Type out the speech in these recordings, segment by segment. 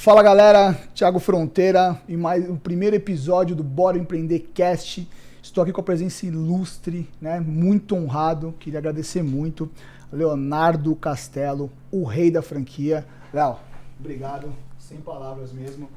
Fala galera, Thiago Fronteira e mais um primeiro episódio do Bora Empreender Cast. Estou aqui com a presença ilustre, né? Muito honrado, queria agradecer muito Leonardo Castelo, o rei da franquia. Léo, obrigado, sem palavras mesmo.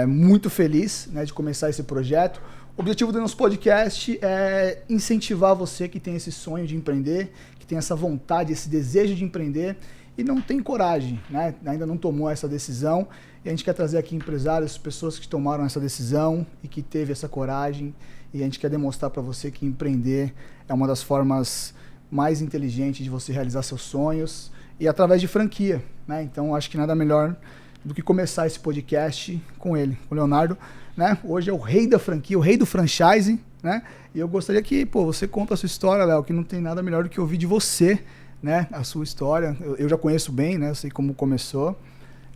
Muito feliz, né, de começar esse projeto. O objetivo do nosso podcast é incentivar você que tem esse sonho de empreender, que tem essa vontade, esse desejo de empreender e não tem coragem, né? Ainda não tomou essa decisão. E a gente quer trazer aqui empresários, pessoas que tomaram essa decisão e que teve essa coragem. E a gente quer demonstrar para você que empreender é uma das formas mais inteligentes de você realizar seus sonhos e através de franquia, né? Então acho que nada melhor do que começar esse podcast com ele, com o Leonardo, né? Hoje é o rei da franquia, o rei do franchise, né? E eu gostaria que, você conta a sua história, Léo, que não tem nada melhor do que ouvir de você, né? A sua história. Eu já conheço bem, né? Eu sei como começou.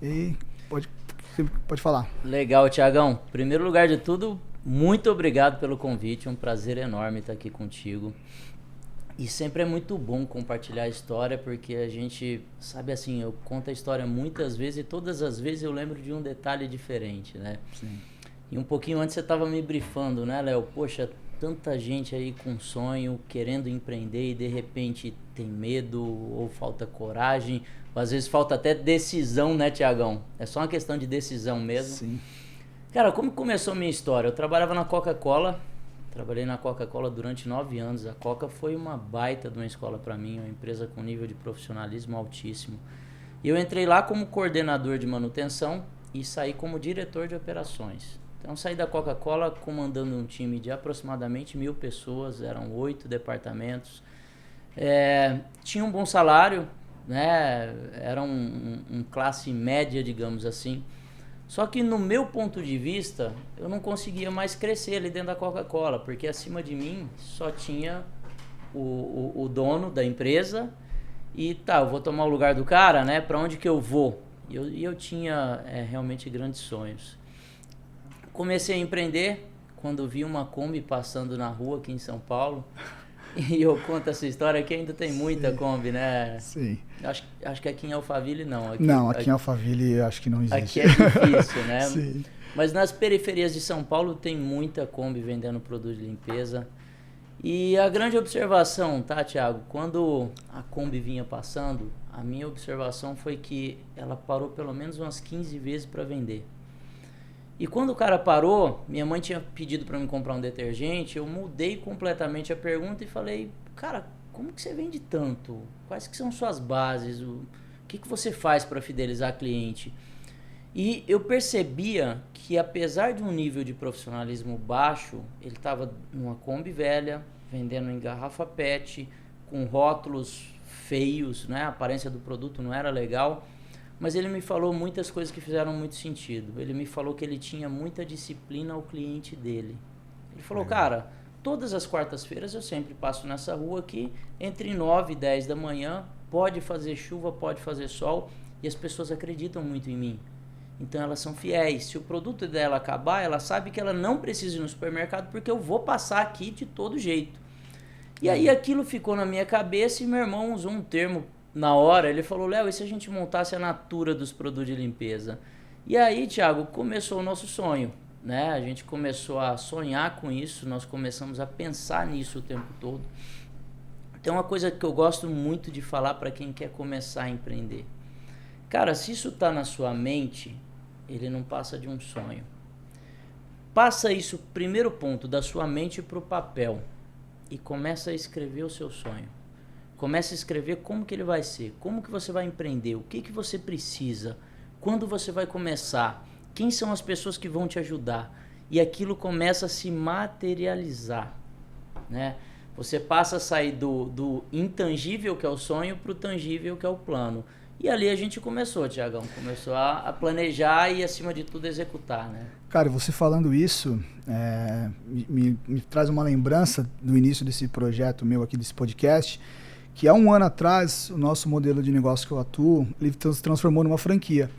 E pode falar. Legal, Thiagão. Primeiro lugar de tudo, muito obrigado pelo convite. Um prazer enorme estar aqui contigo. E sempre é muito bom compartilhar a história, porque a gente, sabe assim, eu conto a história muitas vezes e todas as vezes eu lembro de um detalhe diferente, né? Sim. E um pouquinho antes você estava me brifando, né, Léo? Poxa, tanta gente aí com sonho, querendo empreender e de repente tem medo ou falta coragem, ou às vezes falta até decisão, né, Thiagão? É só uma questão de decisão mesmo. Sim. Cara, como começou a minha história? Eu trabalhava na Coca-Cola, trabalhei na Coca-Cola durante 9 anos. A Coca foi uma baita de uma escola para mim, uma empresa com nível de profissionalismo altíssimo. E eu entrei lá como coordenador de manutenção e saí como diretor de operações. Então saí da Coca-Cola comandando um time de aproximadamente 1.000 pessoas, eram 8 departamentos. Tinha um bom salário, né? Era um classe média, digamos assim. Só que no meu ponto de vista, eu não conseguia mais crescer ali dentro da Coca-Cola, porque acima de mim só tinha o dono da empresa e eu vou tomar o lugar do cara, né? Para onde que eu vou? E eu tinha realmente grandes sonhos. Comecei a empreender quando vi uma Kombi passando na rua aqui em São Paulo. E eu conto essa história que ainda tem muita Kombi, né? Sim. Acho que aqui em Alphaville não. Aqui em Alphaville acho que não existe. Aqui é difícil, né? Sim. Mas nas periferias de São Paulo tem muita Kombi vendendo produto de limpeza. E a grande observação, tá, Thiago? Quando a Kombi vinha passando, a minha observação foi que ela parou pelo menos umas 15 vezes para vender. E quando o cara parou, minha mãe tinha pedido para mim comprar um detergente, eu mudei completamente a pergunta e falei, cara, como que você vende tanto? Quais que são suas bases? O que você faz para fidelizar cliente? E eu percebia que apesar de um nível de profissionalismo baixo, ele estava numa Kombi velha, vendendo em garrafa PET, com rótulos feios, né? A aparência do produto não era legal. Mas ele me falou muitas coisas que fizeram muito sentido. Ele me falou que ele tinha muita disciplina ao cliente dele. Ele falou, cara, todas as quartas-feiras eu sempre passo nessa rua aqui, entre 9 e 10 da manhã, pode fazer chuva, pode fazer sol, e as pessoas acreditam muito em mim. Então elas são fiéis. Se o produto dela acabar, ela sabe que ela não precisa ir no supermercado, porque eu vou passar aqui de todo jeito. E aí aquilo ficou na minha cabeça e meu irmão usou um termo na hora, ele falou, Léo, e se a gente montasse a Natura dos produtos de limpeza? E aí, Thiago, começou o nosso sonho, né? A gente começou a sonhar com isso, nós começamos a pensar nisso o tempo todo. Tem uma coisa que eu gosto muito de falar para quem quer começar a empreender. Cara, se isso está na sua mente, ele não passa de um sonho. Passa isso, primeiro ponto, da sua mente para o papel e começa a escrever o seu sonho. Começa a escrever como que ele vai ser, como que você vai empreender, o que você precisa, quando você vai começar, quem são as pessoas que vão te ajudar. E aquilo começa a se materializar, né? Você passa a sair do intangível, que é o sonho, para o tangível, que é o plano. E ali a gente começou, Thiagão, começou a planejar e, acima de tudo, executar, né? Cara, você falando isso me traz uma lembrança do início desse projeto meu aqui, desse podcast, que há 1 ano atrás, o nosso modelo de negócio que eu atuo, ele se transformou numa franquia.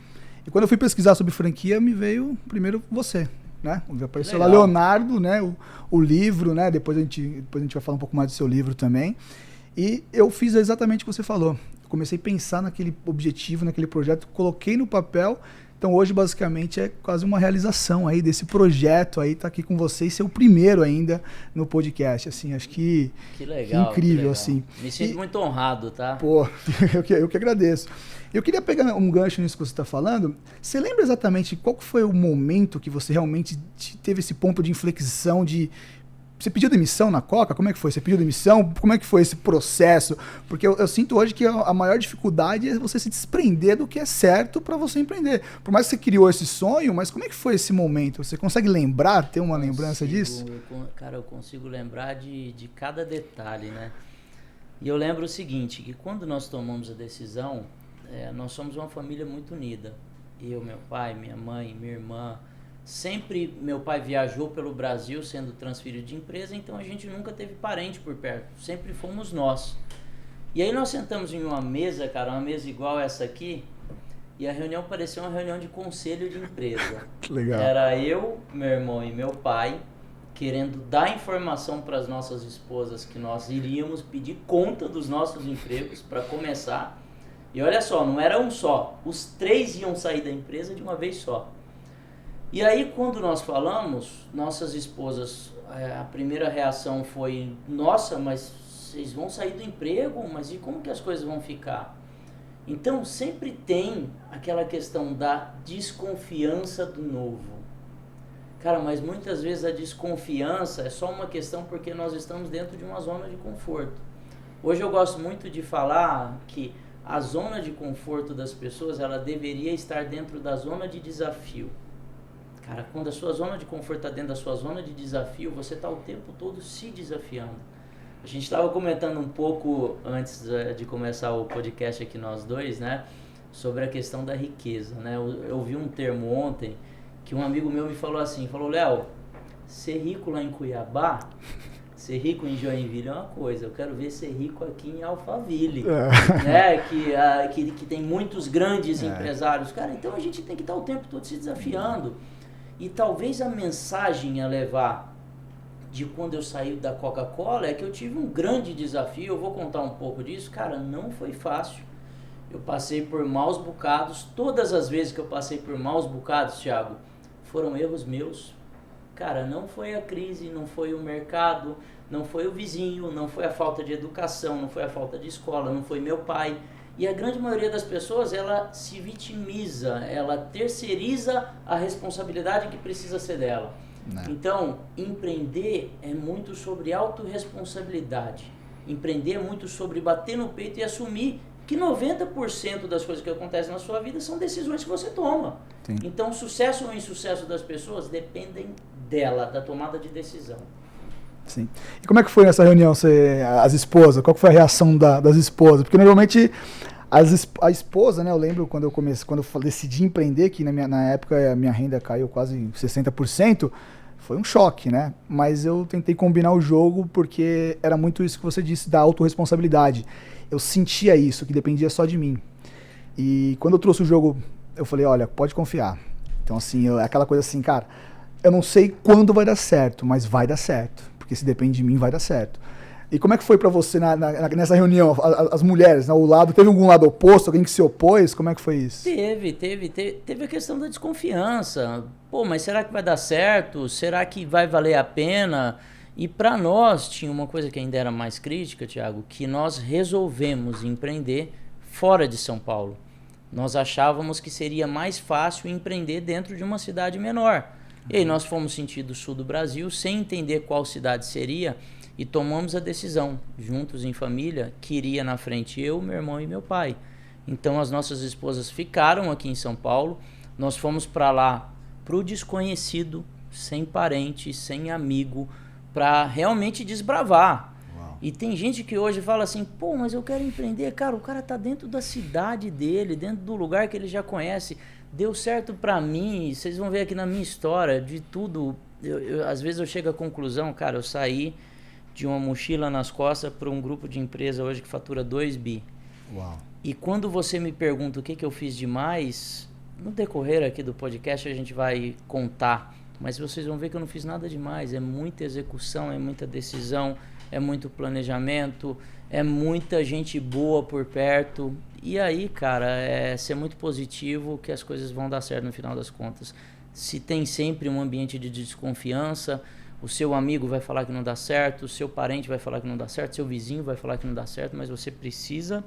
E quando eu fui pesquisar sobre franquia, me veio primeiro você, né? Apareceu lá Leonardo, né? O livro, né? Depois a gente vai falar um pouco mais do seu livro também. E eu fiz exatamente o que você falou. Eu comecei a pensar naquele objetivo, naquele projeto, coloquei no papel Então hoje basicamente é quase uma realização aí desse projeto aí, tá aqui com vocês, ser o primeiro ainda no podcast, assim, acho que legal, incrível, que legal. assim. Me sinto muito honrado, tá? Pô, eu que agradeço. Eu queria pegar um gancho nisso que você está falando. Você lembra exatamente qual foi o momento que você realmente teve esse ponto de inflexão de... Você pediu demissão na Coca? Como é que foi? Você pediu demissão? Como é que foi esse processo? Porque eu sinto hoje que a maior dificuldade é você se desprender do que é certo para você empreender. Por mais que você criou esse sonho, mas como é que foi esse momento? Você consegue lembrar, ter uma lembrança disso? Cara, eu consigo lembrar de cada detalhe, né? E eu lembro o seguinte, que quando nós tomamos a decisão, nós somos uma família muito unida. Eu, meu pai, minha mãe, minha irmã... Sempre meu pai viajou pelo Brasil sendo transferido de empresa, então a gente nunca teve parente por perto, sempre fomos nós. E aí nós sentamos em uma mesa, cara, uma mesa igual essa aqui, e a reunião parecia uma reunião de conselho de empresa. Que legal. Era eu, meu irmão e meu pai querendo dar informação para as nossas esposas que nós iríamos pedir conta dos nossos empregos para começar. E olha só, não era um só, os 3 iam sair da empresa de uma vez só. E aí, quando nós falamos, nossas esposas, a primeira reação foi: nossa, mas vocês vão sair do emprego? Mas e como que as coisas vão ficar? Então, sempre tem aquela questão da desconfiança do novo. Cara, mas muitas vezes a desconfiança é só uma questão porque nós estamos dentro de uma zona de conforto. Hoje eu gosto muito de falar que a zona de conforto das pessoas, ela deveria estar dentro da zona de desafio. Cara, quando a sua zona de conforto está dentro da sua zona de desafio, você está o tempo todo se desafiando. A gente estava comentando um pouco antes de começar o podcast aqui nós dois, né? Sobre a questão da riqueza, né? Eu vi um termo ontem que um amigo meu me falou assim, falou: Léo, ser rico lá em Cuiabá, ser rico em Joinville é uma coisa, eu quero ver ser rico aqui em Alphaville, né? Que tem muitos grandes empresários. Cara, então a gente tem que estar o tempo todo se desafiando. E talvez a mensagem a levar de quando eu saí da Coca-Cola é que eu tive um grande desafio. Eu vou contar um pouco disso. Cara, não foi fácil. Eu passei por maus bocados. Todas as vezes que eu passei por maus bocados, Thiago, foram erros meus. Cara, não foi a crise, não foi o mercado, não foi o vizinho, não foi a falta de educação, não foi a falta de escola, não foi meu pai. E a grande maioria das pessoas, ela se vitimiza, ela terceiriza a responsabilidade que precisa ser dela. Não. Então, empreender é muito sobre autorresponsabilidade. Empreender é muito sobre bater no peito e assumir que 90% das coisas que acontecem na sua vida são decisões que você toma. Sim. Então, o sucesso ou insucesso das pessoas dependem dela, da tomada de decisão. Sim. E como é que foi nessa reunião, as esposas? Qual foi a reação das esposas? Porque normalmente a esposa, né? Eu lembro quando eu decidi empreender, que na época a minha renda caiu quase 60%, foi um choque, né? Mas eu tentei combinar o jogo porque era muito isso que você disse, da autorresponsabilidade. Eu sentia isso, que dependia só de mim. E quando eu trouxe o jogo, eu falei: olha, pode confiar. Então, assim, aquela coisa assim, cara, eu não sei quando vai dar certo, mas vai dar certo. Porque se depende de mim, vai dar certo. E como é que foi pra você nessa reunião? As mulheres, né, o lado, teve algum lado oposto, alguém que se opôs? Como é que foi isso? Teve a questão da desconfiança. Pô, mas será que vai dar certo? Será que vai valer a pena? E para nós tinha uma coisa que ainda era mais crítica, Thiago, que nós resolvemos empreender fora de São Paulo. Nós achávamos que seria mais fácil empreender dentro de uma cidade menor. E aí nós fomos sentido sul do Brasil, sem entender qual cidade seria, e tomamos a decisão, juntos em família, que iria na frente eu, meu irmão e meu pai. Então as nossas esposas ficaram aqui em São Paulo, nós fomos para lá, para o desconhecido, sem parente, sem amigo, para realmente desbravar. Uau. E tem gente que hoje fala assim: pô, mas eu quero empreender. Cara, o cara tá dentro da cidade dele, dentro do lugar que ele já conhece. Deu certo pra mim, vocês vão ver aqui na minha história, de tudo. Às vezes eu chego à conclusão, cara, eu saí de uma mochila nas costas para um grupo de empresa hoje que fatura 2 bi. Uau. E quando você me pergunta o que eu fiz demais, no decorrer aqui do podcast a gente vai contar, mas vocês vão ver que eu não fiz nada demais, é muita execução, é muita decisão, é muito planejamento, é muita gente boa por perto. E aí, cara, é ser muito positivo que as coisas vão dar certo no final das contas. Se tem sempre um ambiente de desconfiança, o seu amigo vai falar que não dá certo, o seu parente vai falar que não dá certo, seu vizinho vai falar que não dá certo, mas você precisa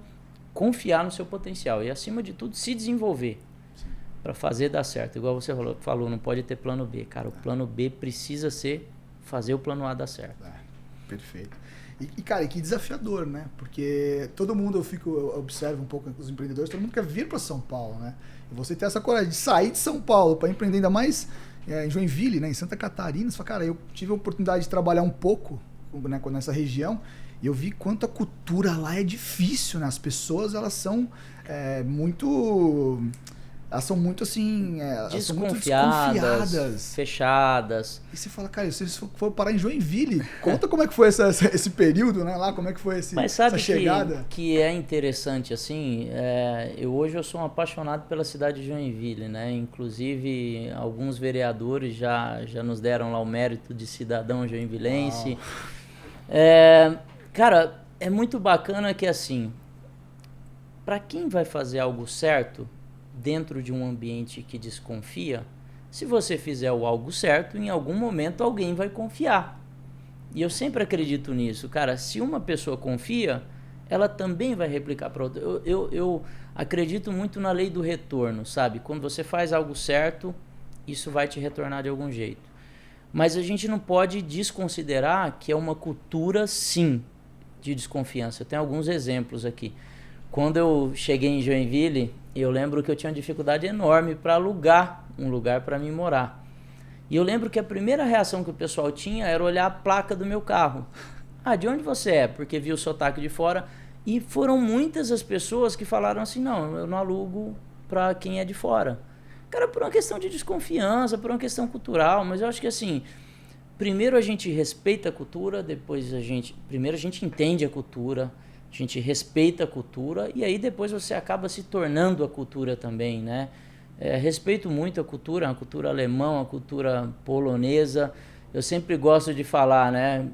confiar no seu potencial e, acima de tudo, se desenvolver para fazer dar certo. Igual você falou, não pode ter plano B. Cara, o plano B precisa ser fazer o plano A dar certo. Perfeito. E, cara, que desafiador, né? Porque todo mundo, eu observo um pouco os empreendedores, todo mundo quer vir para São Paulo, né? E você ter essa coragem de sair de São Paulo para empreender, ainda mais em Joinville, né? Em Santa Catarina. Você fala, cara, eu tive a oportunidade de trabalhar um pouco, né, nessa região e eu vi quanto a cultura lá é difícil, né? As pessoas, elas são muito... Elas são muito assim... desconfiadas. Fechadas. E você fala, cara, se você for parar em Joinville, conta como é que foi esse período, né? Lá, como é que foi essa chegada. Mas que é interessante, assim, hoje eu sou um apaixonado pela cidade de Joinville, né? Inclusive, alguns vereadores já nos deram lá o mérito de cidadão joinvilense. Cara, é muito bacana que, assim, para quem vai fazer algo certo dentro de um ambiente que desconfia, se você fizer o algo certo, em algum momento alguém vai confiar. E eu sempre acredito nisso, cara. Se uma pessoa confia, ela também vai replicar para outra. Eu acredito muito na lei do retorno, sabe? Quando você faz algo certo, isso vai te retornar de algum jeito. Mas a gente não pode desconsiderar que é uma cultura, sim, de desconfiança. Eu tenho alguns exemplos aqui. Quando eu cheguei em Joinville, eu lembro que eu tinha uma dificuldade enorme para alugar um lugar para mim morar. E eu lembro que a primeira reação que o pessoal tinha era olhar a placa do meu carro. Ah, de onde você é? Porque viu o sotaque de fora. E foram muitas as pessoas que falaram assim, não, eu não alugo para quem é de fora. Cara, por uma questão de desconfiança, por uma questão cultural, mas eu acho que assim, primeiro a gente respeita a cultura, primeiro a gente entende a cultura, a gente respeita a cultura e aí depois você acaba se tornando a cultura também, né? Respeito muito a cultura alemã, a cultura polonesa. Eu sempre gosto de falar, né?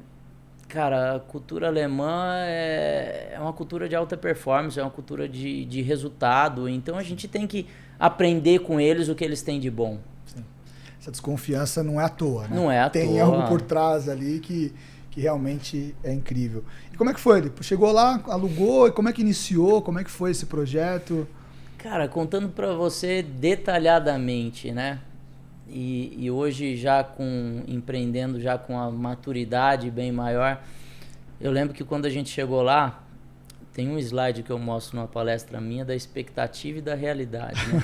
Cara, a cultura alemã é uma cultura de alta performance, é uma cultura de resultado. Então a gente tem que aprender com eles o que eles têm de bom. Sim. Essa desconfiança não é à toa, né? Não é à toa. Tem algo por trás ali que realmente é incrível. E como é que foi? Ele chegou lá, alugou, e como é que iniciou? Como é que foi esse projeto? Cara, contando para você detalhadamente, né? E hoje empreendendo já com a maturidade bem maior, eu lembro que quando a gente chegou lá, tem um slide que eu mostro numa palestra minha da expectativa e da realidade, né?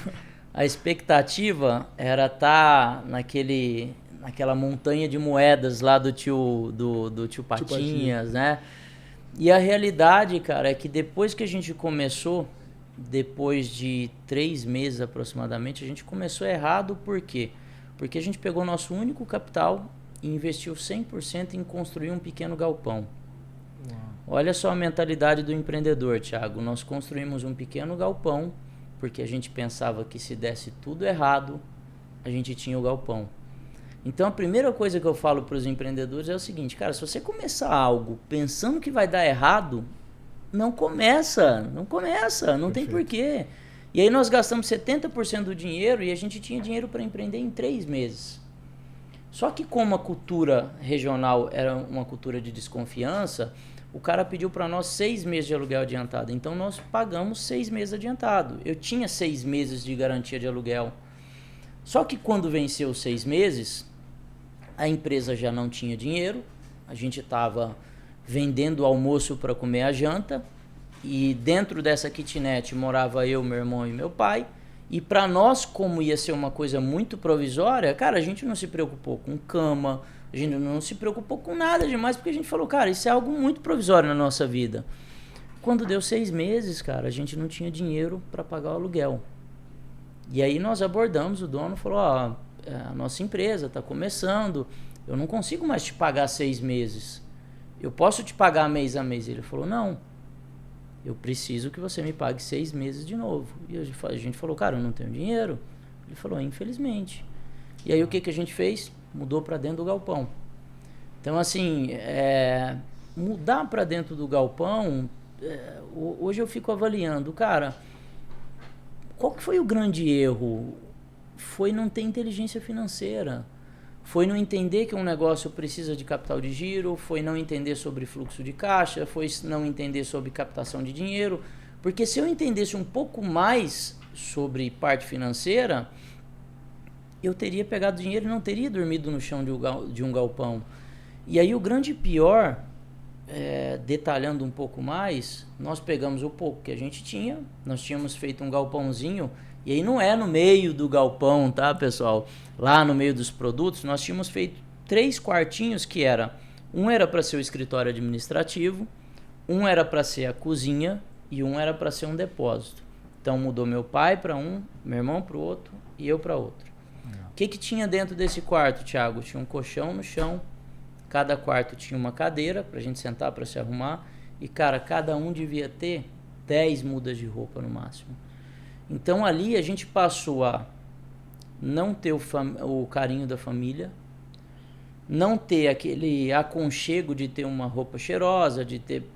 A expectativa era estar naquela montanha de moedas lá do tio Patinhas, né? E a realidade, cara, é que depois que a gente começou, depois de 3 meses aproximadamente, a gente começou errado. Por quê? Porque a gente pegou nosso único capital e investiu 100% em construir um pequeno galpão. Uau. Olha só a mentalidade do empreendedor, Thiago. Nós construímos um pequeno galpão porque a gente pensava que se desse tudo errado, a gente tinha o galpão. Então a primeira coisa que eu falo para os empreendedores é o seguinte, cara, se você começar algo pensando que vai dar errado, não começa, não tem porquê. E aí nós gastamos 70% do dinheiro e a gente tinha dinheiro para empreender em 3 meses. Só que como a cultura regional era uma cultura de desconfiança, o cara pediu para nós 6 meses de aluguel adiantado. Então nós pagamos 6 meses adiantado. Eu tinha 6 meses de garantia de aluguel. Só que quando venceu os 6 meses, a empresa já não tinha dinheiro, a gente estava vendendo almoço para comer a janta, e dentro dessa kitnet morava eu, meu irmão e meu pai, e para nós, como ia ser uma coisa muito provisória, cara, a gente não se preocupou com cama, a gente não se preocupou com nada demais, porque a gente falou, cara, isso é algo muito provisório na nossa vida. Quando deu 6 meses, cara, a gente não tinha dinheiro para pagar o aluguel. E aí nós abordamos, o dono falou, a nossa empresa está começando, eu não consigo mais te pagar 6 meses. Eu posso te pagar mês a mês? Ele falou, não, eu preciso que você me pague 6 meses de novo. E a gente falou, cara, eu não tenho dinheiro. Ele falou, infelizmente. E aí o que a gente fez? Mudou para dentro do galpão. Então, assim, mudar para dentro do galpão, hoje eu fico avaliando, cara, qual que foi o grande erro? Foi não ter inteligência financeira. Foi não entender que um negócio precisa de capital de giro, foi não entender sobre fluxo de caixa, foi não entender sobre captação de dinheiro. Porque se eu entendesse um pouco mais sobre parte financeira, eu teria pegado dinheiro e não teria dormido no chão de um galpão. E aí o grande pior, detalhando um pouco mais, nós pegamos o pouco que a gente tinha, nós tínhamos feito um galpãozinho, e aí não é no meio do galpão, tá, pessoal? Lá no meio dos produtos, nós tínhamos feito 3 quartinhos que um era para ser o escritório administrativo, um era para ser a cozinha e um era para ser um depósito. Então mudou meu pai para um, meu irmão para o outro e eu para outro. O que tinha dentro desse quarto, Thiago? Tinha um colchão no chão, cada quarto tinha uma cadeira para a gente sentar, para se arrumar, e cara, cada um devia ter 10 mudas de roupa no máximo. Então ali a gente passou a não ter o carinho da família, não ter aquele aconchego de ter uma roupa cheirosa,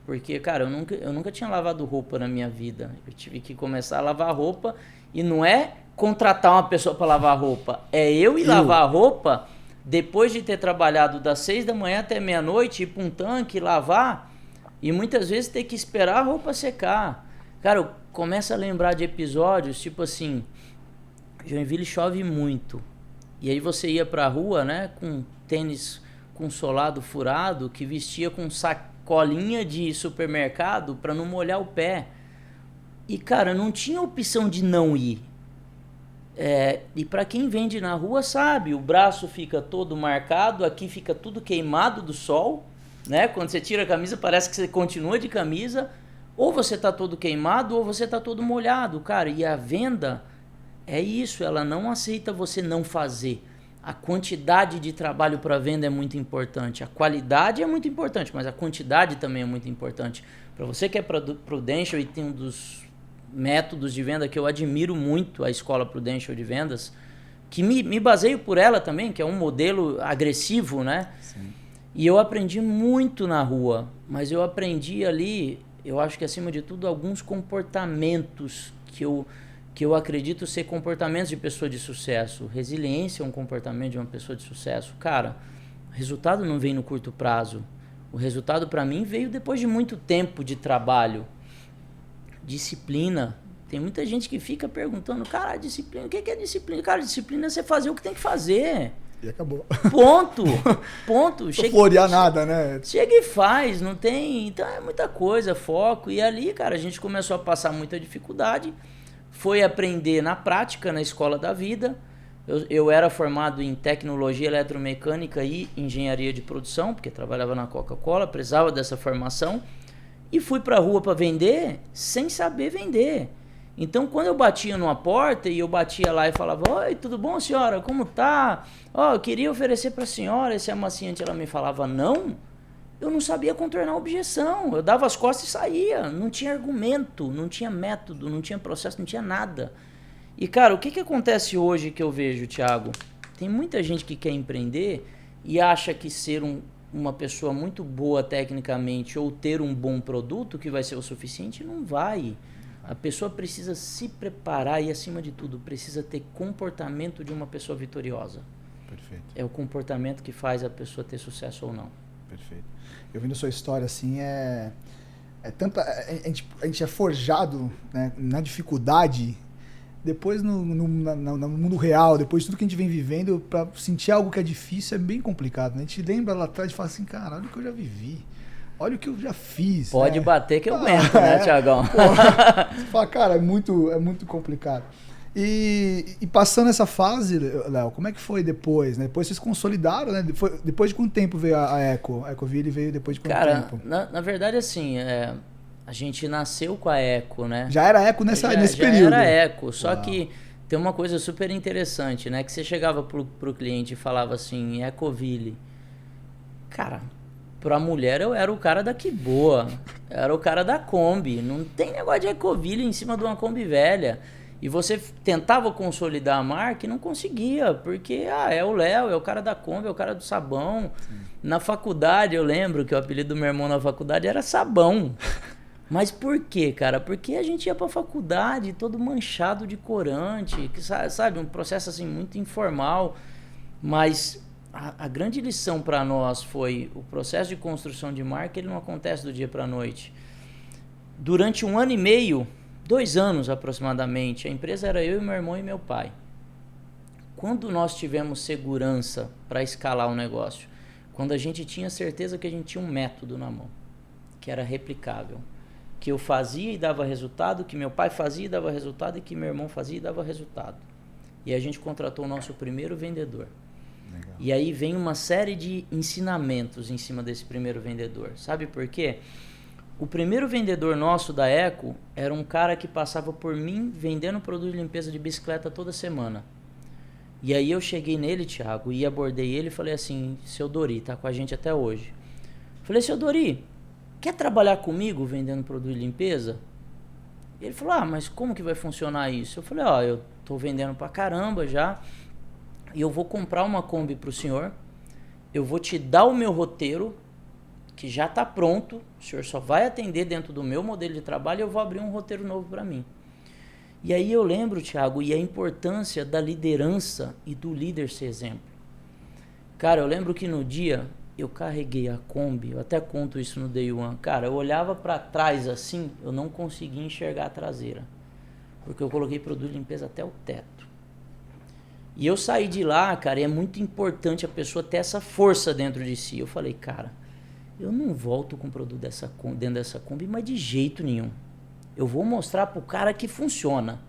porque, cara, eu nunca tinha lavado roupa na minha vida. Eu tive que começar a lavar roupa, e não é contratar uma pessoa para lavar roupa, é eu ir lavar a roupa depois de ter trabalhado das 6 da manhã até meia-noite, ir para um tanque, lavar, e muitas vezes ter que esperar a roupa secar. Cara, eu começo a lembrar de episódios, tipo assim, Joinville chove muito, e aí você ia pra rua, né, com tênis com solado furado, que vestia com sacolinha de supermercado para não molhar o pé. E, cara, não tinha opção de não ir. E para quem vende na rua sabe, o braço fica todo marcado, aqui fica tudo queimado do sol, né? Quando você tira a camisa parece que você continua de camisa, ou você tá todo queimado ou você tá todo molhado, cara. E a venda é isso, ela não aceita você não fazer. A quantidade de trabalho para venda é muito importante, a qualidade é muito importante, mas a quantidade também é muito importante. Para você que é Prudential e tem um dos métodos de venda que eu admiro muito, a Escola Prudential de Vendas, que me baseio por ela também, que é um modelo agressivo, né? Sim. E eu aprendi muito na rua, mas eu aprendi ali, eu acho que acima de tudo, alguns comportamentos que eu acredito ser comportamentos de pessoa de sucesso. Resiliência é um comportamento de uma pessoa de sucesso. Cara, o resultado não vem no curto prazo. O resultado para mim veio depois de muito tempo de trabalho. Disciplina. Tem muita gente que fica perguntando, cara, disciplina, o que é disciplina? Cara, disciplina é você fazer o que tem que fazer. E acabou. Ponto. Não florear nada, né? Chega e faz, não tem... Então é muita coisa, foco. E ali, cara, a gente começou a passar muita dificuldade. Foi aprender na prática, na escola da vida. Eu era formado em tecnologia eletromecânica e engenharia de produção, porque trabalhava na Coca-Cola, precisava dessa formação. E fui para a rua para vender sem saber vender. Então, quando eu batia numa porta e eu batia lá e falava, oi, tudo bom, senhora? Como tá? Eu queria oferecer para a senhora esse amaciante. Ela me falava não. Eu não sabia contornar a objeção. Eu dava as costas e saía. Não tinha argumento, não tinha método, não tinha processo, não tinha nada. E, cara, o que acontece hoje que eu vejo, Thiago? Tem muita gente que quer empreender e acha que ser uma pessoa muito boa tecnicamente ou ter um bom produto que vai ser o suficiente. Não vai. A pessoa precisa se preparar e, acima de tudo, precisa ter comportamento de uma pessoa vitoriosa. Perfeito. É o comportamento que faz a pessoa ter sucesso ou não. Perfeito. Eu vendo a sua história, assim, a gente é forjado, né, na dificuldade, depois no mundo real, depois de tudo que a gente vem vivendo, para sentir algo que é difícil é bem complicado, né? A gente lembra lá atrás e fala assim, cara, olha o que eu já vivi, olha o que eu já fiz. Pode bater que eu aguento, né, Thiagão? Você fala, cara, é muito complicado. E passando essa fase, Léo, como é que foi depois, né? Depois vocês consolidaram, né? Depois de quanto tempo veio a Eco? A Ecoville veio depois de quanto tempo? Na verdade, assim, a gente nasceu com a Eco, né? Já era Eco nesse período? Já era Eco, só que tem uma coisa super interessante, né? Que você chegava pro cliente e falava assim, Ecoville. Cara, pra mulher eu era o cara da Que Boa, era o cara da Kombi. Não tem negócio de Ecoville em cima de uma Kombi velha. E você tentava consolidar a marca e não conseguia, porque é o Léo, é o cara da Kombi, é o cara do sabão. Sim. Na faculdade, eu lembro que o apelido do meu irmão na faculdade era Sabão. Mas por quê, cara? Porque a gente ia pra faculdade todo manchado de corante, que, sabe, um processo assim muito informal. Mas a grande lição para nós foi o processo de construção de marca, ele não acontece do dia para a noite. Durante 1 ano e meio, 2 anos aproximadamente, a empresa era eu e meu irmão e meu pai. Quando nós tivemos segurança para escalar o negócio? Quando a gente tinha certeza que a gente tinha um método na mão, que era replicável. Que eu fazia e dava resultado, que meu pai fazia e dava resultado, e que meu irmão fazia e dava resultado. E a gente contratou o nosso primeiro vendedor. Legal. E aí vem uma série de ensinamentos em cima desse primeiro vendedor. Sabe por quê? O primeiro vendedor nosso da Eco era um cara que passava por mim vendendo produto de limpeza de bicicleta toda semana. E aí eu cheguei nele, Thiago, e abordei ele e falei assim, seu Dori, tá com a gente até hoje. Falei, seu Dori, quer trabalhar comigo vendendo produto de limpeza? E ele falou, mas como que vai funcionar isso? Eu falei, eu tô vendendo pra caramba já, e eu vou comprar uma Kombi pro senhor, eu vou te dar o meu roteiro, que já tá pronto, o senhor só vai atender dentro do meu modelo de trabalho e eu vou abrir um roteiro novo para mim. E aí eu lembro, Thiago, e a importância da liderança e do líder ser exemplo. Cara, eu lembro que no dia eu carreguei a Kombi, eu até conto isso no Day One. Cara, eu olhava para trás assim, eu não conseguia enxergar a traseira, porque eu coloquei produto de limpeza até o teto. E eu saí de lá, cara, e é muito importante a pessoa ter essa força dentro de si. Eu falei, cara, eu não volto com produto dentro dessa Kombi, mas de jeito nenhum. Eu vou mostrar pro cara que funciona.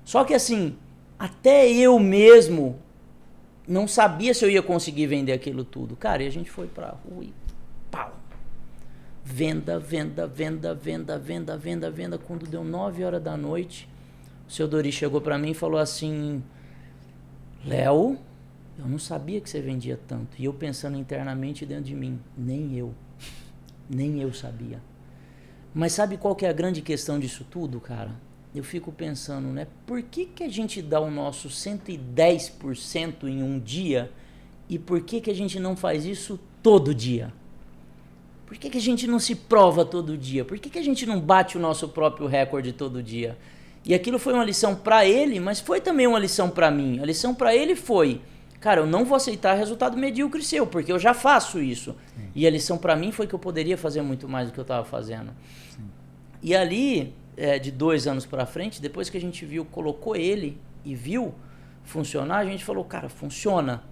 Só que assim, até eu mesmo não sabia se eu ia conseguir vender aquilo tudo. Cara, e a gente foi pra rua e pau. Venda, venda, venda, venda, venda, venda, venda. Quando deu 9 horas da noite, o seu Dori chegou pra mim e falou assim, Léo, eu não sabia que você vendia tanto. E eu pensando internamente dentro de mim, nem eu sabia. Mas sabe qual que é a grande questão disso tudo, cara? Eu fico pensando, né? Por que a gente dá o nosso 110% em um dia e por que a gente não faz isso todo dia? Por que a gente não se prova todo dia? Por que a gente não bate o nosso próprio recorde todo dia? E aquilo foi uma lição para ele, mas foi também uma lição para mim. A lição para ele foi, cara, eu não vou aceitar resultado medíocre seu, porque eu já faço isso. Sim. E a lição para mim foi que eu poderia fazer muito mais do que eu estava fazendo. Sim. E ali, de 2 anos para frente, depois que a gente colocou ele e viu funcionar, a gente falou, cara, funciona.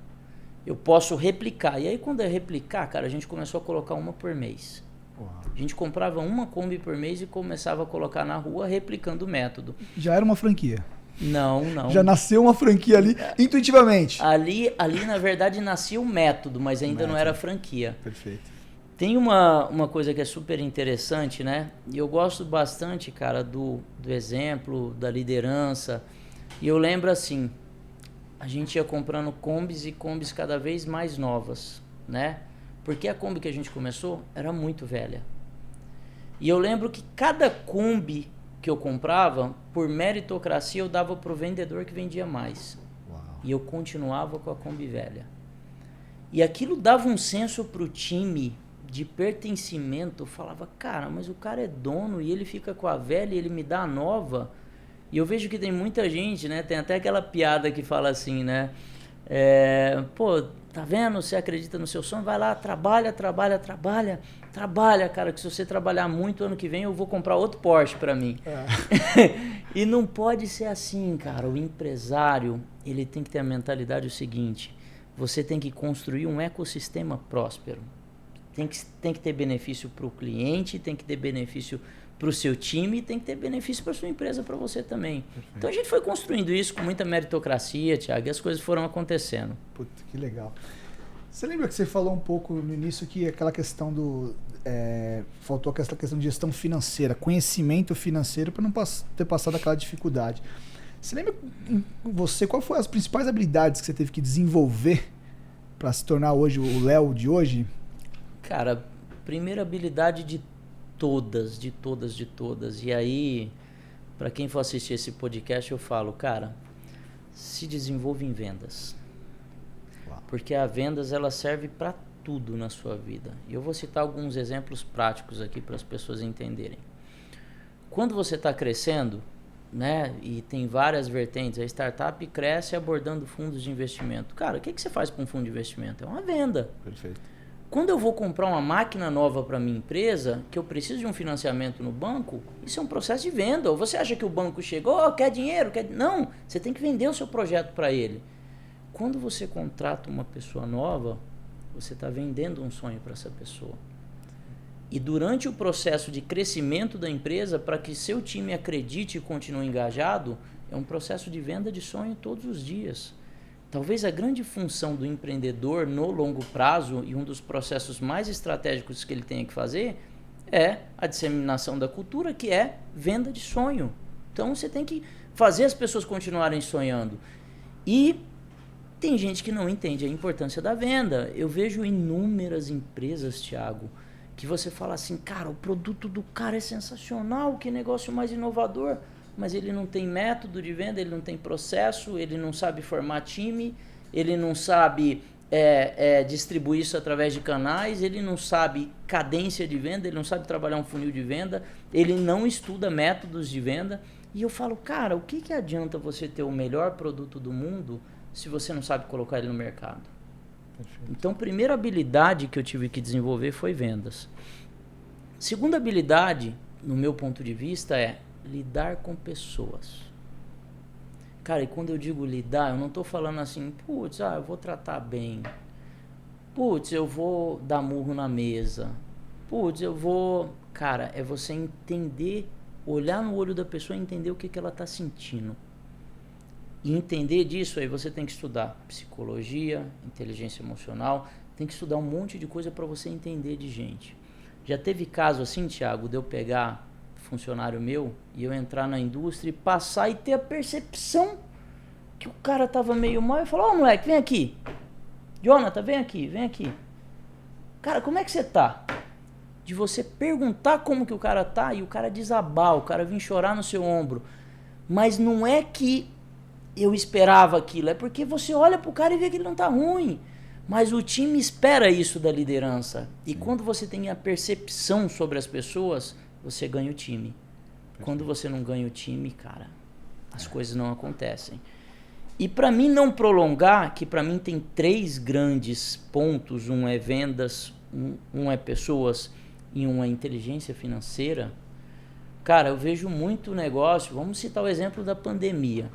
Eu posso replicar. E aí quando é replicar, cara, a gente começou a colocar uma por mês. Uau. A gente comprava uma Kombi por mês e começava a colocar na rua replicando o método. Já era uma franquia? Não. Já nasceu uma franquia ali, intuitivamente? Ali na verdade, nascia o método, mas ainda não era franquia. Perfeito. Tem uma coisa que é super interessante, né? E eu gosto bastante, cara, do exemplo, da liderança. E eu lembro assim, a gente ia comprando Kombis e Kombis cada vez mais novas, né? Porque a Kombi que a gente começou era muito velha. E eu lembro que cada Kombi que eu comprava, por meritocracia, eu dava pro vendedor que vendia mais. Uau. E eu continuava com a Kombi velha. E aquilo dava um senso pro time de pertencimento. Eu falava, cara, mas o cara é dono e ele fica com a velha e ele me dá a nova. E eu vejo que tem muita gente, né? Tem até aquela piada que fala assim, né? Pô, tá vendo? Você acredita no seu sonho? Vai lá, trabalha, cara, que se você trabalhar muito ano que vem eu vou comprar outro Porsche pra mim. E não pode ser assim, cara. O empresário, ele tem que ter a mentalidade o seguinte, você tem que construir um ecossistema próspero. Tem que ter benefício pro cliente, tem que ter benefício pro seu time, tem que ter benefício para sua empresa, para você também. Perfeito. Então a gente foi construindo isso com muita meritocracia, Thiago, e as coisas foram acontecendo. Puta, que legal. Você lembra que você falou um pouco no início que aquela questão do... faltou aquela questão de gestão financeira, conhecimento financeiro para não ter passado aquela dificuldade. Você lembra quais foram as principais habilidades que você teve que desenvolver para se tornar hoje o Léo de hoje? Cara, primeira habilidade de todas. E aí, para quem for assistir esse podcast, eu falo, cara, se desenvolve em vendas. Uau. Porque a vendas, ela serve para tudo na sua vida. E eu vou citar alguns exemplos práticos aqui para as pessoas entenderem. Quando você está crescendo, né, e tem várias vertentes, a startup cresce abordando fundos de investimento. Cara, o que você faz com um fundo de investimento? É uma venda. Perfeito. Quando eu vou comprar uma máquina nova para minha empresa, que eu preciso de um financiamento no banco, isso é um processo de venda. Ou você acha que o banco chegou, quer dinheiro? Não, você tem que vender o seu projeto para ele. Quando você contrata uma pessoa nova, você está vendendo um sonho para essa pessoa. E durante o processo de crescimento da empresa, para que seu time acredite e continue engajado, é um processo de venda de sonho todos os dias. Talvez a grande função do empreendedor no longo prazo e um dos processos mais estratégicos que ele tenha que fazer é a disseminação da cultura, que é venda de sonho. Então você tem que fazer as pessoas continuarem sonhando. E tem gente que não entende a importância da venda. Eu vejo inúmeras empresas, Thiago, que você fala assim, cara, o produto do cara é sensacional, que negócio mais inovador, mas ele não tem método de venda, ele não tem processo, ele não sabe formar time, ele não sabe distribuir isso através de canais, ele não sabe cadência de venda, ele não sabe trabalhar um funil de venda, ele não estuda métodos de venda. E eu falo, cara, o que adianta você ter o melhor produto do mundo se você não sabe colocar ele no mercado? Perfeito. Então, primeira habilidade que eu tive que desenvolver foi vendas. Segunda habilidade, no meu ponto de vista, é lidar com pessoas. Cara, e quando eu digo lidar, eu não estou falando assim, putz, eu vou tratar bem. Putz, eu vou dar murro na mesa. Putz, eu vou... Cara, é você entender, olhar no olho da pessoa e entender o que ela está sentindo. E entender disso, aí você tem que estudar psicologia, inteligência emocional, tem que estudar um monte de coisa para você entender de gente. Já teve caso assim, Thiago, de eu pegar funcionário meu e eu entrar na indústria e passar e ter a percepção que o cara tava meio mal e falar, ô moleque, vem aqui. Jonathan, vem aqui. Cara, como é que você tá? De você perguntar como que o cara tá e o cara desabar, o cara vir chorar no seu ombro. Mas não é que eu esperava aquilo, é porque você olha pro cara e vê que ele não tá ruim. Mas o time espera isso da liderança. E quando você tem a percepção sobre as pessoas, você ganha o time. Quando você não ganha o time, cara, as coisas não acontecem. E para mim não prolongar, que para mim tem 3 grandes pontos, um é vendas, um é pessoas e um é inteligência financeira. Cara, eu vejo muito negócio, vamos citar o exemplo da pandemia.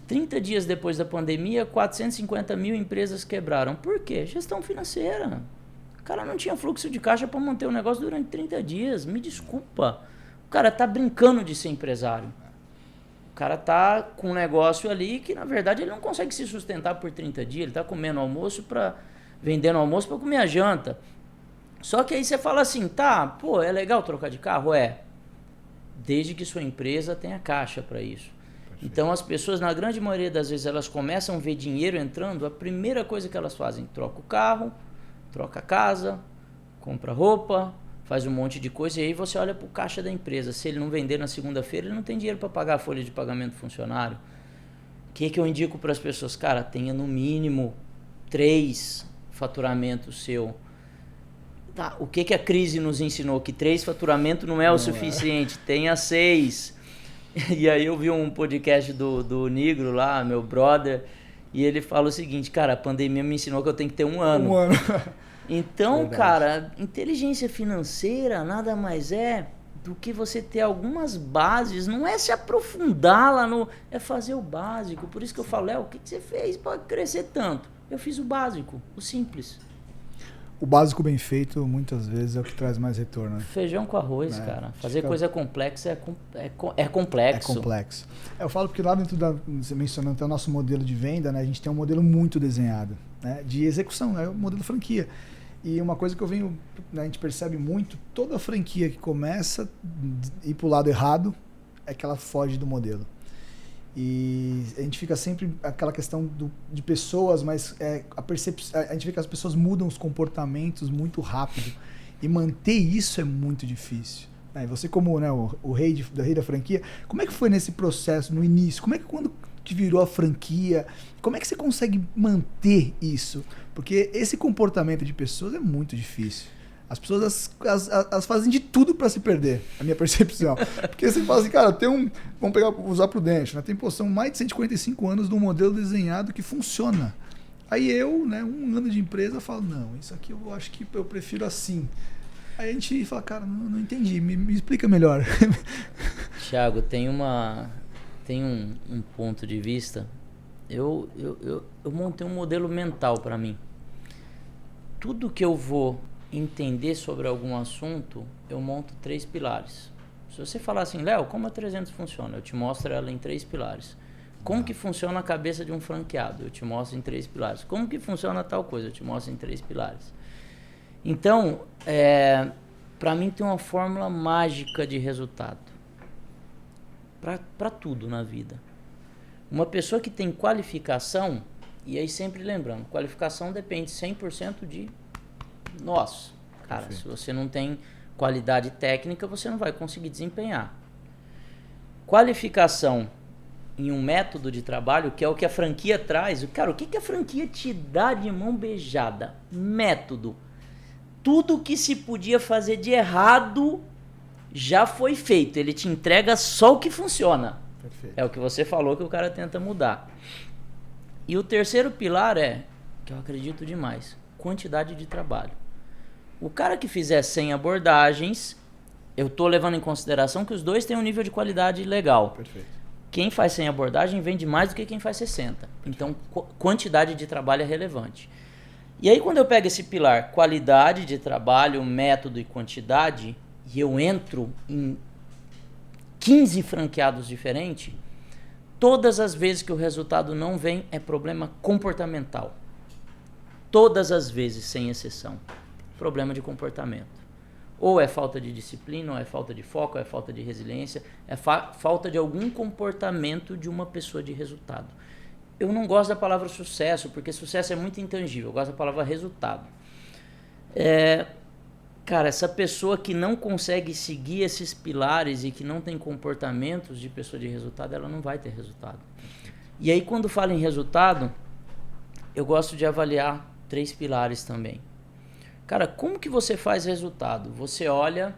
30 dias depois da pandemia, 450 mil empresas quebraram. Por quê? Gestão financeira. O cara não tinha fluxo de caixa para manter o negócio durante 30 dias. Me desculpa. O cara tá brincando de ser empresário. O cara tá com um negócio ali que, na verdade, ele não consegue se sustentar por 30 dias. Ele tá comendo almoço vendendo almoço para comer a janta. Só que aí você fala assim, tá, pô, é legal trocar de carro? É. Desde que sua empresa tenha caixa para isso. Então as pessoas, na grande maioria das vezes, elas começam a ver dinheiro entrando, a primeira coisa que elas fazem, troca o carro, troca a casa, compra roupa, faz um monte de coisa, e aí você olha para o caixa da empresa. Se ele não vender na segunda-feira, ele não tem dinheiro para pagar a folha de pagamento do funcionário. O que eu indico para as pessoas? Cara, tenha no mínimo 3 faturamentos seu. Tá, o que a crise nos ensinou? Que 3 faturamentos não é o suficiente, tenha 6. E aí eu vi um podcast do Nigro lá, meu brother, e ele fala o seguinte, cara, a pandemia me ensinou que eu tenho que ter 1 ano. 1 ano. Então, verdade. Cara, inteligência financeira nada mais é do que você ter algumas bases, não é se aprofundar lá no... É fazer o básico. Por isso que eu falo, o que você fez para crescer tanto? Eu fiz o básico, o simples. O básico bem feito, muitas vezes, é o que traz mais retorno. Né? Feijão com arroz, cara. Fazer coisa complexa é complexo. É complexo. Eu falo porque lá dentro você mencionando até o nosso modelo de venda, né? A gente tem um modelo muito desenhado, né? De execução, né? O modelo franquia. E uma coisa que a gente percebe muito, toda franquia que começa a ir para o lado errado, é que ela foge do modelo. E a gente fica sempre aquela questão de pessoas, mas a gente vê que as pessoas mudam os comportamentos muito rápido e manter isso é muito difícil. Você como, né, o rei da franquia, como é que foi nesse processo, no início? Como é que quando que virou a franquia. Como é que você consegue manter isso? Porque esse comportamento de pessoas é muito difícil. As pessoas elas fazem de tudo para se perder, a minha percepção. Porque você fala assim, cara, vamos usar Prudential, né? Tem, são mais de 145 anos de um modelo desenhado que funciona. Aí eu, né, 1 ano de empresa, falo, não, isso aqui eu acho que eu prefiro assim. Aí a gente fala, cara, não entendi, me explica melhor. Thiago, tem um ponto de vista. Eu montei um modelo mental para mim. Tudo que eu vou entender sobre algum assunto, eu monto 3 pilares. Se você falar assim, Léo, como a 300 funciona? Eu te mostro ela em 3 pilares. Como que funciona a cabeça de um franqueado? Eu te mostro em 3 pilares. Como que funciona tal coisa? Eu te mostro em 3 pilares. Então, para mim tem uma fórmula mágica de resultado. Para tudo na vida. Uma pessoa que tem qualificação, e aí sempre lembrando, qualificação depende 100% de nós. Cara, perfeito. Se você não tem qualidade técnica, você não vai conseguir desempenhar. Qualificação em um método de trabalho, que é o que a franquia traz. Cara, o que a franquia te dá de mão beijada? Método. Tudo que se podia fazer de errado já foi feito. Ele te entrega só o que funciona. Perfeito. É o que você falou que o cara tenta mudar. E o terceiro pilar que eu acredito demais, quantidade de trabalho. O cara que fizer 100 abordagens, eu estou levando em consideração que os dois têm um nível de qualidade legal. Perfeito. Quem faz 100 abordagem vende mais do que quem faz 60. Perfeito. Então, quantidade de trabalho é relevante. E aí, quando eu pego esse pilar, qualidade de trabalho, método e quantidade, e eu entro em 15 franqueados diferentes, todas as vezes que o resultado não vem, é problema comportamental. Todas as vezes, sem exceção. Problema de comportamento. Ou é falta de disciplina, ou é falta de foco, ou é falta de resiliência, é falta de algum comportamento de uma pessoa de resultado. Eu não gosto da palavra sucesso, porque sucesso é muito intangível. Eu gosto da palavra resultado. Cara, essa pessoa que não consegue seguir esses pilares e que não tem comportamentos de pessoa de resultado, ela não vai ter resultado. E aí, quando falo em resultado, eu gosto de avaliar 3 pilares também. Cara, como que você faz resultado? Você olha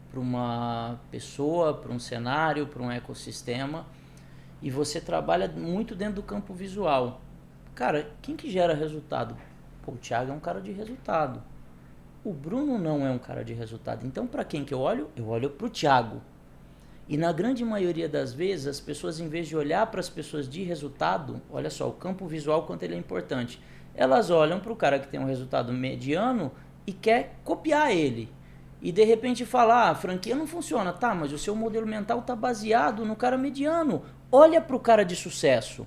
para uma pessoa, para um cenário, para um ecossistema e você trabalha muito dentro do campo visual. Cara, quem que gera resultado? Pô, o Thiago é um cara de resultado. O Bruno não é um cara de resultado. Então, para quem que eu olho? Eu olho para o Thiago. E na grande maioria das vezes, as pessoas, em vez de olhar para as pessoas de resultado, olha só, o campo visual, quanto ele é importante. Elas olham para o cara que tem um resultado mediano e quer copiar ele. E de repente fala, a franquia não funciona. Tá, mas o seu modelo mental está baseado no cara mediano. Olha para o cara de sucesso.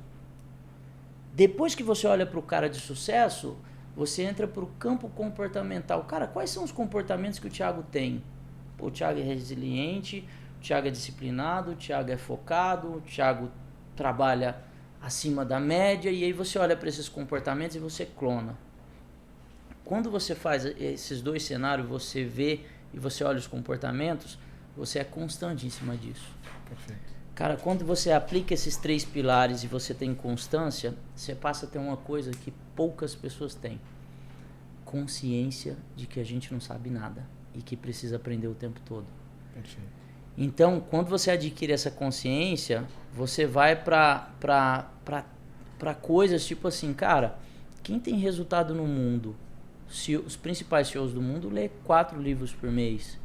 Depois que você olha para o cara de sucesso, você entra para o campo comportamental. Cara, quais são os comportamentos que o Thiago tem? Pô, o Thiago é resiliente, o Thiago é disciplinado, o Thiago é focado, o Thiago trabalha acima da média, e aí você olha para esses comportamentos e você clona. Quando você faz esses 2 cenários, você vê e você olha os comportamentos, você é constante em cima disso. Perfeito. Cara, quando você aplica esses 3 pilares e você tem constância, você passa a ter uma coisa que poucas pessoas têm. Consciência de que a gente não sabe nada e que precisa aprender o tempo todo. Perfeito. Então, quando você adquire essa consciência, você vai para coisas tipo assim, cara, quem tem resultado no mundo? Os principais CEOs do mundo lê 4 livros por mês.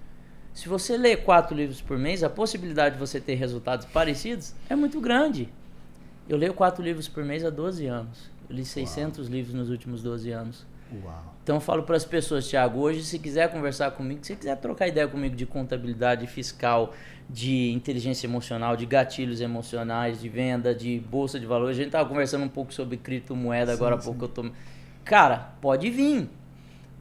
Se você lê 4 livros por mês, a possibilidade de você ter resultados parecidos é muito grande. Eu leio 4 livros por mês há 12 anos. Eu li 600 livros nos últimos 12 anos. Uau. Então eu falo para as pessoas, Thiago, hoje se quiser conversar comigo, se quiser trocar ideia comigo de contabilidade fiscal, de inteligência emocional, de gatilhos emocionais, de venda, de bolsa de valores, a gente estava conversando um pouco sobre criptomoeda agora há pouco. Eu tô... Cara, pode vir,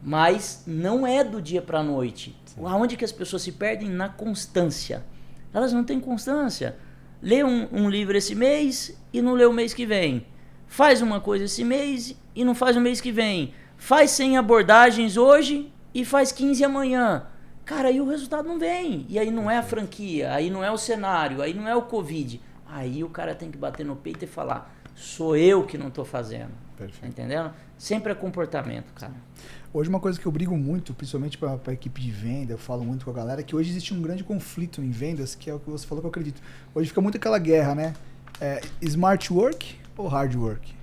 mas não é do dia para a noite. Sim. Aonde que as pessoas se perdem? Na constância. Elas não têm constância. Lê um livro esse mês e não lê o mês que vem. Faz uma coisa esse mês e não faz o mês que vem. Faz 100 abordagens hoje e faz 15 amanhã. Cara, aí o resultado não vem. E aí não é a franquia, aí não é o cenário, aí não é o Covid. Aí o cara tem que bater no peito e falar, sou eu que não tô fazendo. Perfeito. Tá entendendo? Sempre é comportamento, cara. Hoje uma coisa que eu brigo muito, principalmente para a equipe de venda, eu falo muito com a galera, é que hoje existe um grande conflito em vendas, que é o que você falou que eu acredito. Hoje fica muito aquela guerra, né? Smart work ou hard work?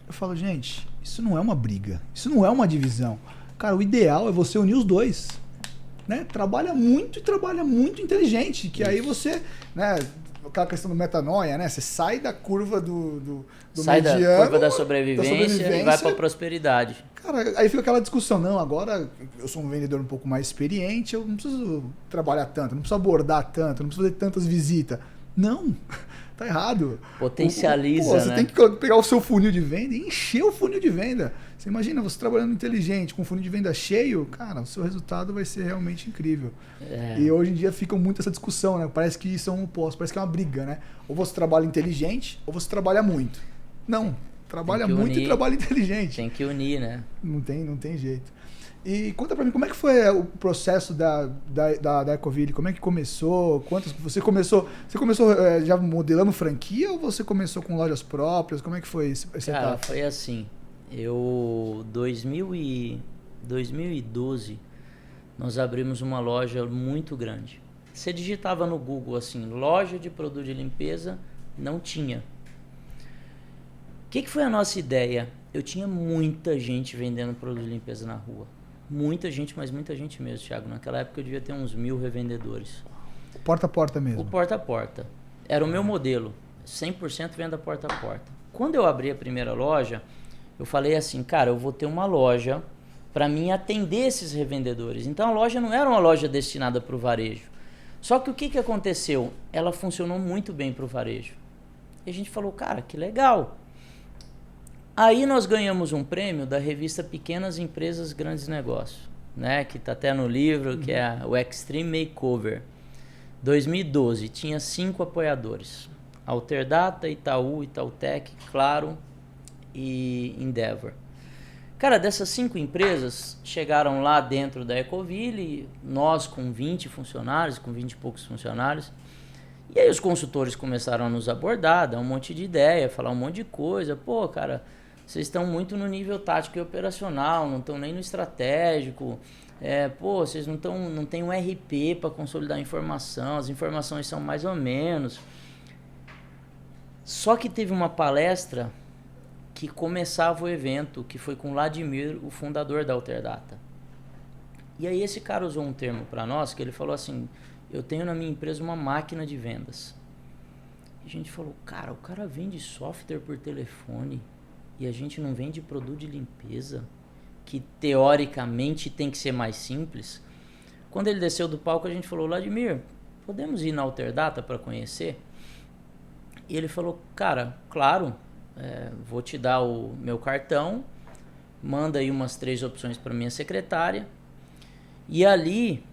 Eu falo, gente, isso não é uma briga, isso não é uma divisão. Cara, o ideal é você unir os dois. Né? Trabalha muito e trabalha muito inteligente, que aí você, né, aquela questão do metanoia, né? Você sai da curva do sai mediano, da curva da sobrevivência e vai para a prosperidade. Cara, aí fica aquela discussão, não, agora eu sou um vendedor um pouco mais experiente, eu não preciso trabalhar tanto, não preciso abordar tanto, não preciso fazer tantas visitas. Não, tá errado. Potencializa, você né? tem que pegar o seu funil de venda e encher o funil de venda. Você imagina, você trabalhando inteligente, com o funil de venda cheio, cara, o seu resultado vai ser realmente incrível. E hoje em dia fica muito essa discussão, né? Parece que isso é um oposto, parece que é uma briga, né? Ou você trabalha inteligente, ou você trabalha muito. Não, trabalha muito e trabalha inteligente. Tem que unir, né? Não tem jeito. E conta pra mim, como é que foi o processo da Ecoville? Como é que começou? Você começou já modelando franquia ou você começou com lojas próprias? Como é que foi esse Cara, etapa? foi assim. 2012, nós abrimos uma loja muito grande. Você digitava no Google assim, loja de produto de limpeza, não tinha. O que foi a nossa ideia? Eu tinha muita gente vendendo produto de limpeza na rua. Muita gente, mas muita gente mesmo, Thiago. Naquela época eu devia ter uns 1000 revendedores. Porta a porta mesmo? O porta a porta. Era o meu modelo. 100% venda porta a porta. Quando eu abri a primeira loja, eu falei assim, cara, eu vou ter uma loja para mim atender esses revendedores. Então a loja não era uma loja destinada para o varejo. Só que o que aconteceu? Ela funcionou muito bem para o varejo. E a gente falou, cara, que legal. Aí nós ganhamos um prêmio da revista Pequenas Empresas Grandes Negócios, né? Que está até no livro, que é o Extreme Makeover. 2012, tinha 5 apoiadores. Alterdata, Itaú, Itautec, Claro e Endeavor. Cara, dessas 5 empresas chegaram lá dentro da Ecoville, nós com 20 funcionários, com 20 e poucos funcionários. E aí os consultores começaram a nos abordar, dar um monte de ideia, falar um monte de coisa. Pô, cara, vocês estão muito no nível tático e operacional, não estão nem no estratégico. Vocês não tem um RP para consolidar a informação, as informações são mais ou menos. Só que teve uma palestra que começava o evento, que foi com o Vladimir, o fundador da Alterdata. E aí esse cara usou um termo para nós, que ele falou assim, eu tenho na minha empresa uma máquina de vendas. E a gente falou, cara, o cara vende software por telefone e a gente não vende produto de limpeza, que teoricamente tem que ser mais simples. Quando ele desceu do palco, a gente falou, Vladimir, podemos ir na Alterdata para conhecer? E ele falou, cara, claro, vou te dar o meu cartão, manda aí umas 3 opções para minha secretária. E ali,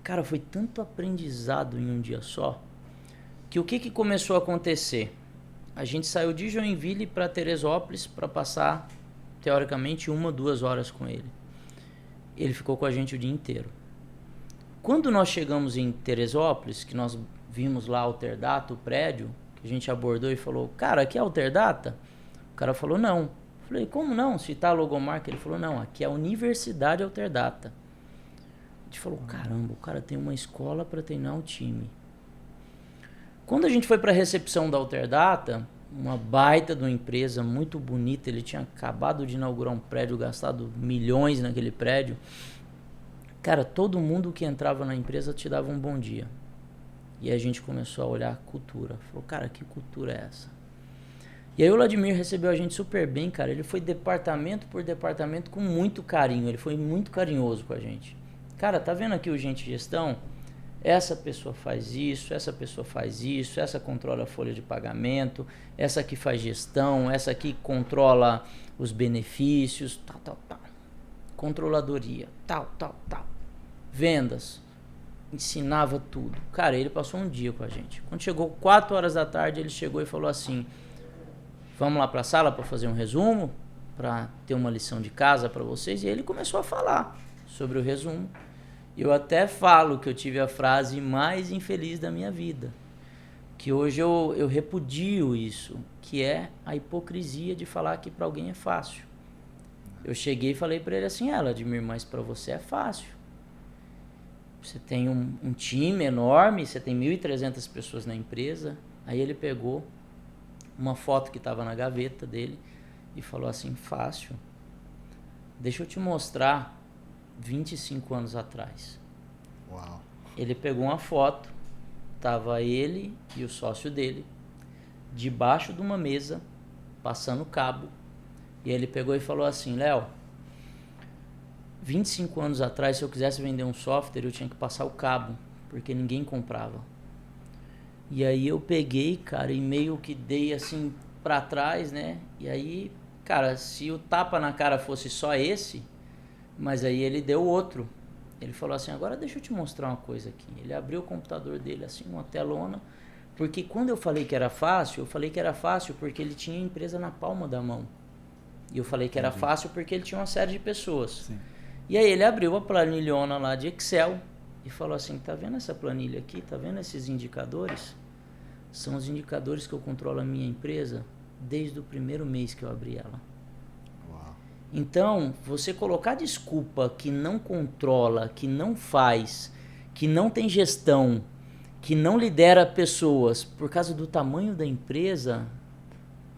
cara, foi tanto aprendizado em um dia só, que o que começou a acontecer? A gente saiu de Joinville para Teresópolis para passar, teoricamente, 1-2 horas com ele. Ele ficou com a gente o dia inteiro. Quando nós chegamos em Teresópolis, que nós vimos lá a Alterdata, o prédio, que a gente abordou e falou, cara, aqui é a Alterdata? O cara falou, não. Eu falei, como não? Se tá a logomarca? Ele falou, não, aqui é a Universidade Alterdata. A gente falou, caramba, o cara tem uma escola para treinar o time. Quando a gente foi para a recepção da Alterdata, uma baita de uma empresa muito bonita, ele tinha acabado de inaugurar um prédio, gastado milhões naquele prédio. Cara, todo mundo que entrava na empresa te dava um bom dia. E a gente começou a olhar a cultura. Falou, cara, que cultura é essa? E aí o Vladimir recebeu a gente super bem, cara. Ele foi departamento por departamento com muito carinho. Ele foi muito carinhoso com a gente. Cara, tá vendo aqui o Gente Gestão? Essa pessoa faz isso, essa pessoa faz isso, essa controla a folha de pagamento, essa aqui faz gestão, essa aqui controla os benefícios, tal. Controladoria, tal. Vendas, ensinava tudo. Cara, ele passou um dia com a gente. Quando chegou 4 horas da tarde, ele chegou e falou assim, vamos lá para a sala para fazer um resumo, para ter uma lição de casa para vocês. E ele começou a falar sobre o resumo. Eu até falo que eu tive a frase mais infeliz da minha vida. que hoje eu repudio isso, que é a hipocrisia de falar que para alguém é fácil. Eu cheguei e falei para ele assim, Admir, mas para você é fácil. Você tem um time enorme, você tem 1.300 pessoas na empresa. Aí ele pegou uma foto que estava na gaveta dele e falou assim, fácil. Deixa eu te mostrar 25 anos atrás. Uau. Ele pegou uma foto, tava ele e o sócio dele debaixo de uma mesa, passando cabo, e ele pegou e falou assim, Léo, 25 anos atrás, se eu quisesse vender um software, eu tinha que passar o cabo, porque ninguém comprava. E aí eu peguei, cara, e meio que dei assim pra trás, né? E aí, cara, se o tapa na cara fosse só esse, mas aí ele deu outro. Ele falou assim, agora deixa eu te mostrar uma coisa aqui. Ele abriu o computador dele assim, uma telona, porque quando eu falei que era fácil, eu falei que era fácil porque ele tinha a empresa na palma da mão. E eu falei que era fácil porque ele tinha uma série de pessoas. Sim. E aí ele abriu a planilhona lá de Excel e falou assim, tá vendo essa planilha aqui? Tá vendo esses indicadores? São os indicadores que eu controlo a minha empresa desde o primeiro mês que eu abri ela. Uau. Então, você colocar desculpa que não controla, que não faz, que não tem gestão, que não lidera pessoas por causa do tamanho da empresa,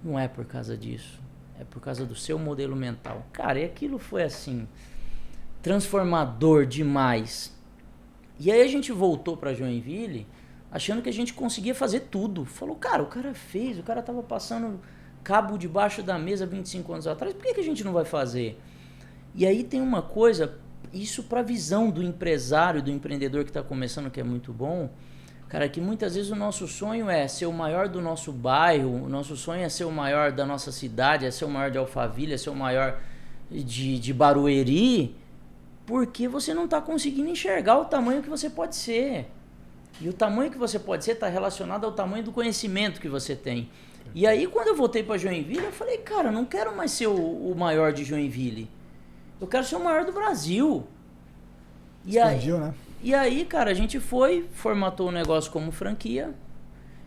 não é por causa disso. É por causa do seu modelo mental. Cara, e aquilo foi assim, transformador demais. E aí a gente voltou para Joinville achando que a gente conseguia fazer tudo. Falou, cara, o cara fez, o cara tava passando cabo debaixo da mesa 25 anos atrás, por que a gente não vai fazer? E aí tem uma coisa, isso para a visão do empresário, do empreendedor que está começando, que é muito bom, cara, que muitas vezes o nosso sonho é ser o maior do nosso bairro, o nosso sonho é ser o maior da nossa cidade, é ser o maior de Alphaville, é ser o maior de Barueri, porque você não está conseguindo enxergar o tamanho que você pode ser. E o tamanho que você pode ser está relacionado ao tamanho do conhecimento que você tem. E aí, quando eu voltei para Joinville, eu falei, cara, eu não quero mais ser o maior de Joinville. Eu quero ser o maior do Brasil. Expandiu, né? E aí, cara, a gente formatou o negócio como franquia.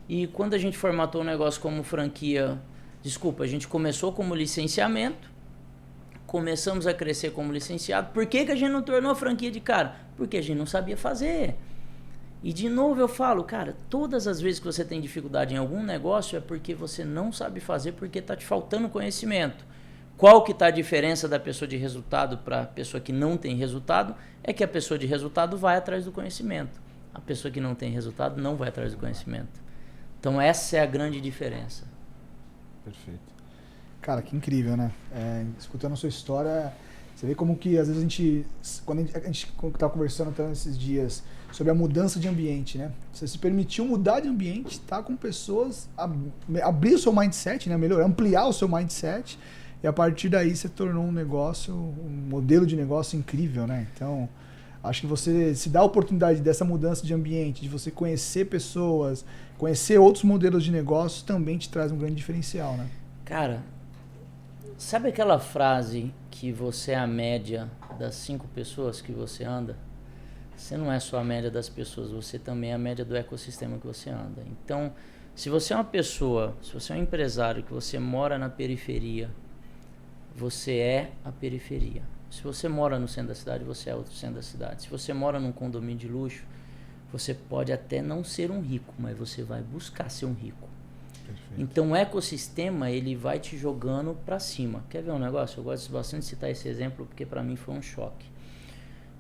E quando a gente formatou o negócio como franquia, a gente começou como licenciamento. Começamos a crescer como licenciado. Por que a gente não tornou franquia de cara? Porque a gente não sabia fazer. E de novo eu falo, cara, todas as vezes que você tem dificuldade em algum negócio é porque você não sabe fazer, porque está te faltando conhecimento. Qual que está a diferença da pessoa de resultado para a pessoa que não tem resultado? É que a pessoa de resultado vai atrás do conhecimento. A pessoa que não tem resultado não vai atrás do conhecimento. Então essa é a grande diferença. Perfeito. Cara, que incrível, né? Escutando a sua história, você vê como que às vezes quando a gente estava conversando até esses dias sobre a mudança de ambiente, né? Você se permitiu mudar de ambiente, estar com pessoas, abrir o seu mindset, né? Melhor, ampliar o seu mindset, e a partir daí você tornou um modelo de negócio incrível, né? Então, acho que você se dá a oportunidade dessa mudança de ambiente, de você conhecer pessoas, conhecer outros modelos de negócio, também te traz um grande diferencial, né? Cara, sabe aquela frase que você é a média das 5 pessoas que você anda? Você não é só a média das pessoas, você também é a média do ecossistema que você anda. Então, se você é uma pessoa, se você é um empresário que você mora na periferia, você é a periferia. Se você mora no centro da cidade, você é outro centro da cidade. Se você mora num condomínio de luxo, você pode até não ser um rico, mas você vai buscar ser um rico. Perfeito. Então o ecossistema, ele vai te jogando para cima. Quer ver um negócio? Eu gosto bastante de citar esse exemplo porque para mim foi um choque.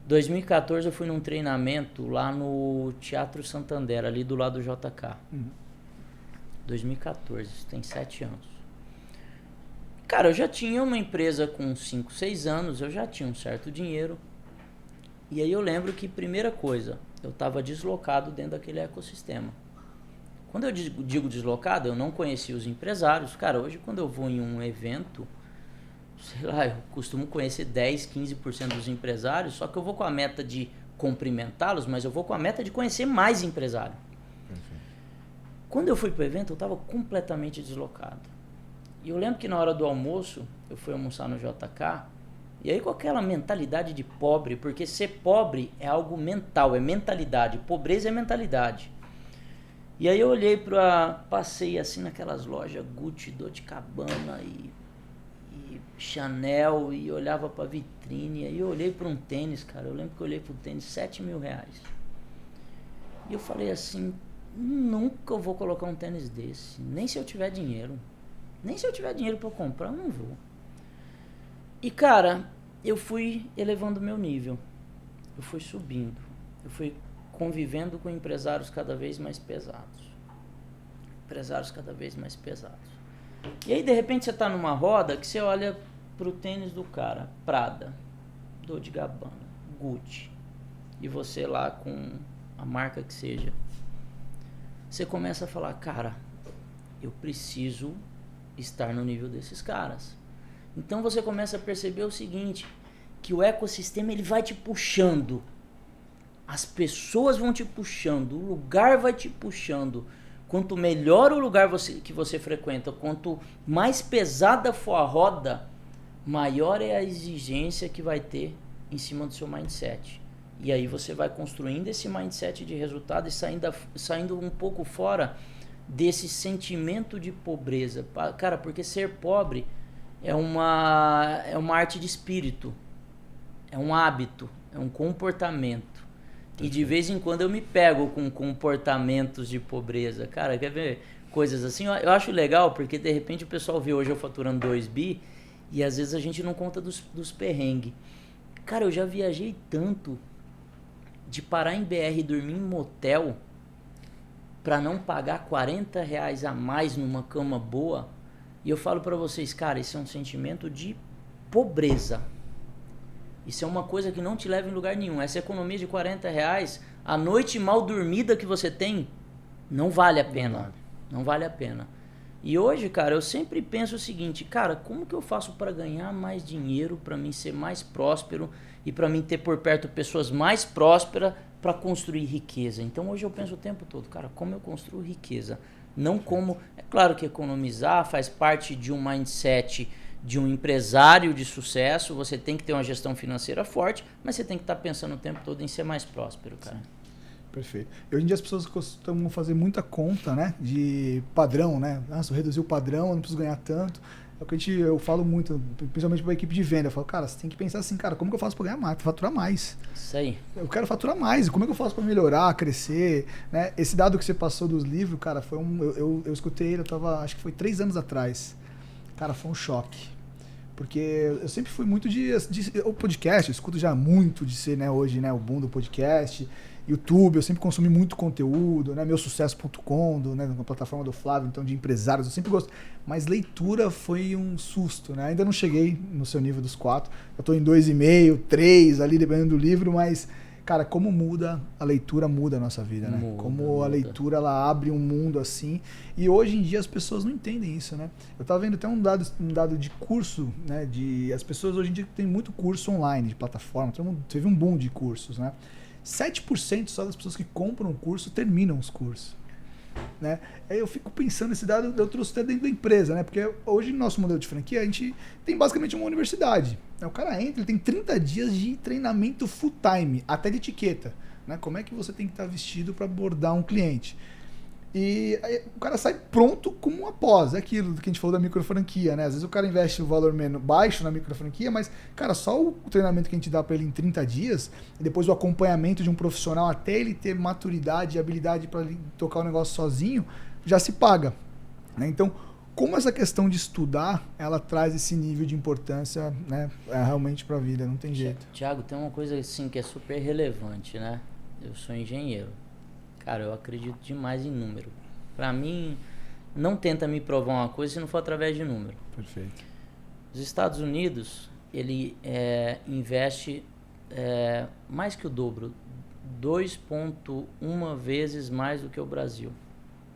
2014 eu fui num treinamento lá no Teatro Santander, ali do lado do JK. 2014, tem 7 anos. Cara, eu já tinha uma empresa com 5, 6 anos, eu já tinha um certo dinheiro. E aí eu lembro que, primeira coisa, eu estava deslocado dentro daquele ecossistema. Quando eu digo deslocado, eu não conhecia os empresários. Cara, hoje quando eu vou em um evento, sei lá, eu costumo conhecer 10, 15% dos empresários, só que eu vou com a meta de cumprimentá-los, mas eu vou com a meta de conhecer mais empresário. Perfeito. Quando eu fui para o evento, eu estava completamente deslocado. E eu lembro que na hora do almoço, eu fui almoçar no JK, e aí com aquela mentalidade de pobre, porque ser pobre é algo mental, é mentalidade, pobreza é mentalidade. E aí eu passei assim naquelas lojas Gucci, Dolce & Gabbana e Chanel, e olhava pra vitrine, aí eu olhei pra um tênis, cara, eu lembro que eu olhei pro tênis, R$ 7.000. E eu falei assim, nunca eu vou colocar um tênis desse, nem se eu tiver dinheiro. Nem se eu tiver dinheiro pra comprar, eu não vou. E cara, eu fui elevando o meu nível, eu fui subindo, eu fui convivendo com empresários cada vez mais pesados. E aí de repente você tá numa roda que você olha pro tênis do cara, Prada, Dolce & Gabbana, Gucci, e você lá com a marca que seja, você começa a falar, cara, eu preciso estar no nível desses caras. Então você começa a perceber o seguinte, que o ecossistema ele vai te puxando, as pessoas vão te puxando, o lugar vai te puxando. Quanto melhor o lugar que você frequenta, quanto mais pesada for a roda, maior é a exigência que vai ter em cima do seu mindset. E aí você vai construindo esse mindset de resultado e saindo um pouco fora desse sentimento de pobreza. Cara, porque ser pobre é uma arte de espírito, é um hábito, é um comportamento. E de vez em quando eu me pego com comportamentos de pobreza. Cara, quer ver coisas assim? Eu acho legal porque de repente o pessoal vê hoje eu faturando 2 bi e às vezes a gente não conta dos perrengues. Cara, eu já viajei tanto de parar em BR e dormir em motel para não pagar R$ 40 a mais numa cama boa. E eu falo para vocês, cara, isso é um sentimento de pobreza. Isso é uma coisa que não te leva em lugar nenhum. Essa economia de R$ 40, a noite mal dormida que você tem, não vale a pena. Não vale a pena. E hoje, cara, eu sempre penso o seguinte, cara, como que eu faço para ganhar mais dinheiro, para mim ser mais próspero e para mim ter por perto pessoas mais prósperas para construir riqueza? Então hoje eu penso o tempo todo, cara, como eu construo riqueza? Não como... É claro que economizar faz parte de um mindset de um empresário de sucesso, você tem que ter uma gestão financeira forte, mas você tem que estar pensando o tempo todo em ser mais próspero, cara. Sim. Perfeito. E hoje em dia as pessoas costumam fazer muita conta, né, de padrão, né? Se eu reduzir o padrão, eu não preciso ganhar tanto. É o que eu falo muito, principalmente para a equipe de venda. Eu falo, cara, você tem que pensar assim, cara, como que eu faço para ganhar mais, para faturar mais? Isso aí. Eu quero faturar mais. Como é que eu faço para melhorar, crescer? Né? Esse dado que você passou dos livros, cara, foi eu escutei ele, acho que foi 3 anos atrás. Cara, foi um choque. Porque eu sempre fui muito de o podcast, eu escuto já muito de ser, né, hoje, né, o boom do podcast, YouTube, eu sempre consumi muito conteúdo, né, meusucesso.com, né, na plataforma do Flávio, então de empresários, eu sempre gosto. Mas leitura foi um susto, né? Ainda não cheguei no seu nível dos 4, eu tô em 2,5, 3 ali, dependendo do livro, mas, cara, como a leitura muda a nossa vida, né? Como a leitura, ela abre um mundo assim. E hoje em dia as pessoas não entendem isso, né? Eu tava vendo até um dado de curso, né? As pessoas hoje em dia têm muito curso online, de plataforma. Teve um boom de cursos, né? 7% só das pessoas que compram um curso terminam os cursos. Né? Aí eu fico pensando, esse dado eu trouxe até dentro da empresa, né? Porque hoje no nosso modelo de franquia a gente tem basicamente uma universidade. O cara entra, ele tem 30 dias de treinamento full time, até de etiqueta, né? Como é que você tem que estar vestido para abordar um cliente. E aí o cara sai pronto com uma pós, é aquilo que a gente falou da microfranquia, né? Às vezes o cara investe o valor baixo na microfranquia, mas, cara, só o treinamento que a gente dá para ele em 30 dias, e depois o acompanhamento de um profissional até ele ter maturidade e habilidade para tocar o negócio sozinho, já se paga, né? Então, como essa questão de estudar, ela traz esse nível de importância, né, realmente para a vida, não tem jeito. Tiago, tem uma coisa assim que é super relevante, né? Eu sou engenheiro. Cara, eu acredito demais em número. Pra mim, não tenta me provar uma coisa se não for através de número. Perfeito. Os Estados Unidos, ele investe mais que o dobro, 2,1 vezes mais do que o Brasil.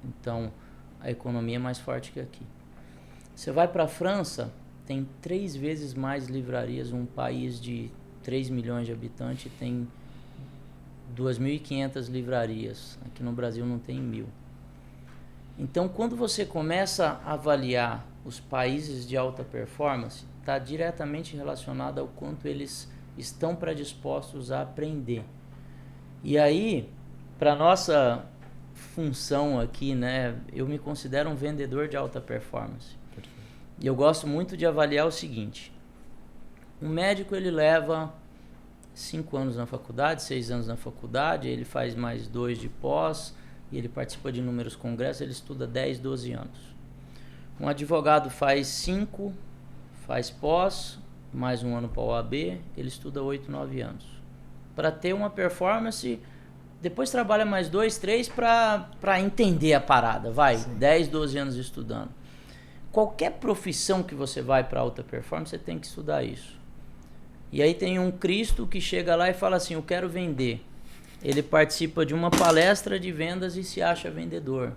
Então, a economia é mais forte que aqui. Você vai para a França, tem 3 vezes mais livrarias. Um país de 3 milhões de habitantes tem 2.500 livrarias. Aqui no Brasil não tem 1.000. Então, quando você começa a avaliar os países de alta performance, está diretamente relacionado ao quanto eles estão predispostos a aprender. E aí, para nossa função aqui, né? Eu me considero um vendedor de alta performance. E eu gosto muito de avaliar o seguinte: um médico, ele leva 5 anos na faculdade, 6 anos na faculdade, ele faz mais 2 de pós, e ele participa de inúmeros congressos, ele estuda 10, 12 anos. Um advogado faz 5, faz pós, mais 1 ano para a OAB, ele estuda 8, 9 anos. Para ter uma performance, depois trabalha mais 2, 3 para entender a parada, vai, sim, 10, 12 anos estudando. Qualquer profissão que você vai para alta performance, você tem que estudar isso. E aí tem um Cristo que chega lá e fala assim: eu quero vender. Ele participa de uma palestra de vendas e se acha vendedor.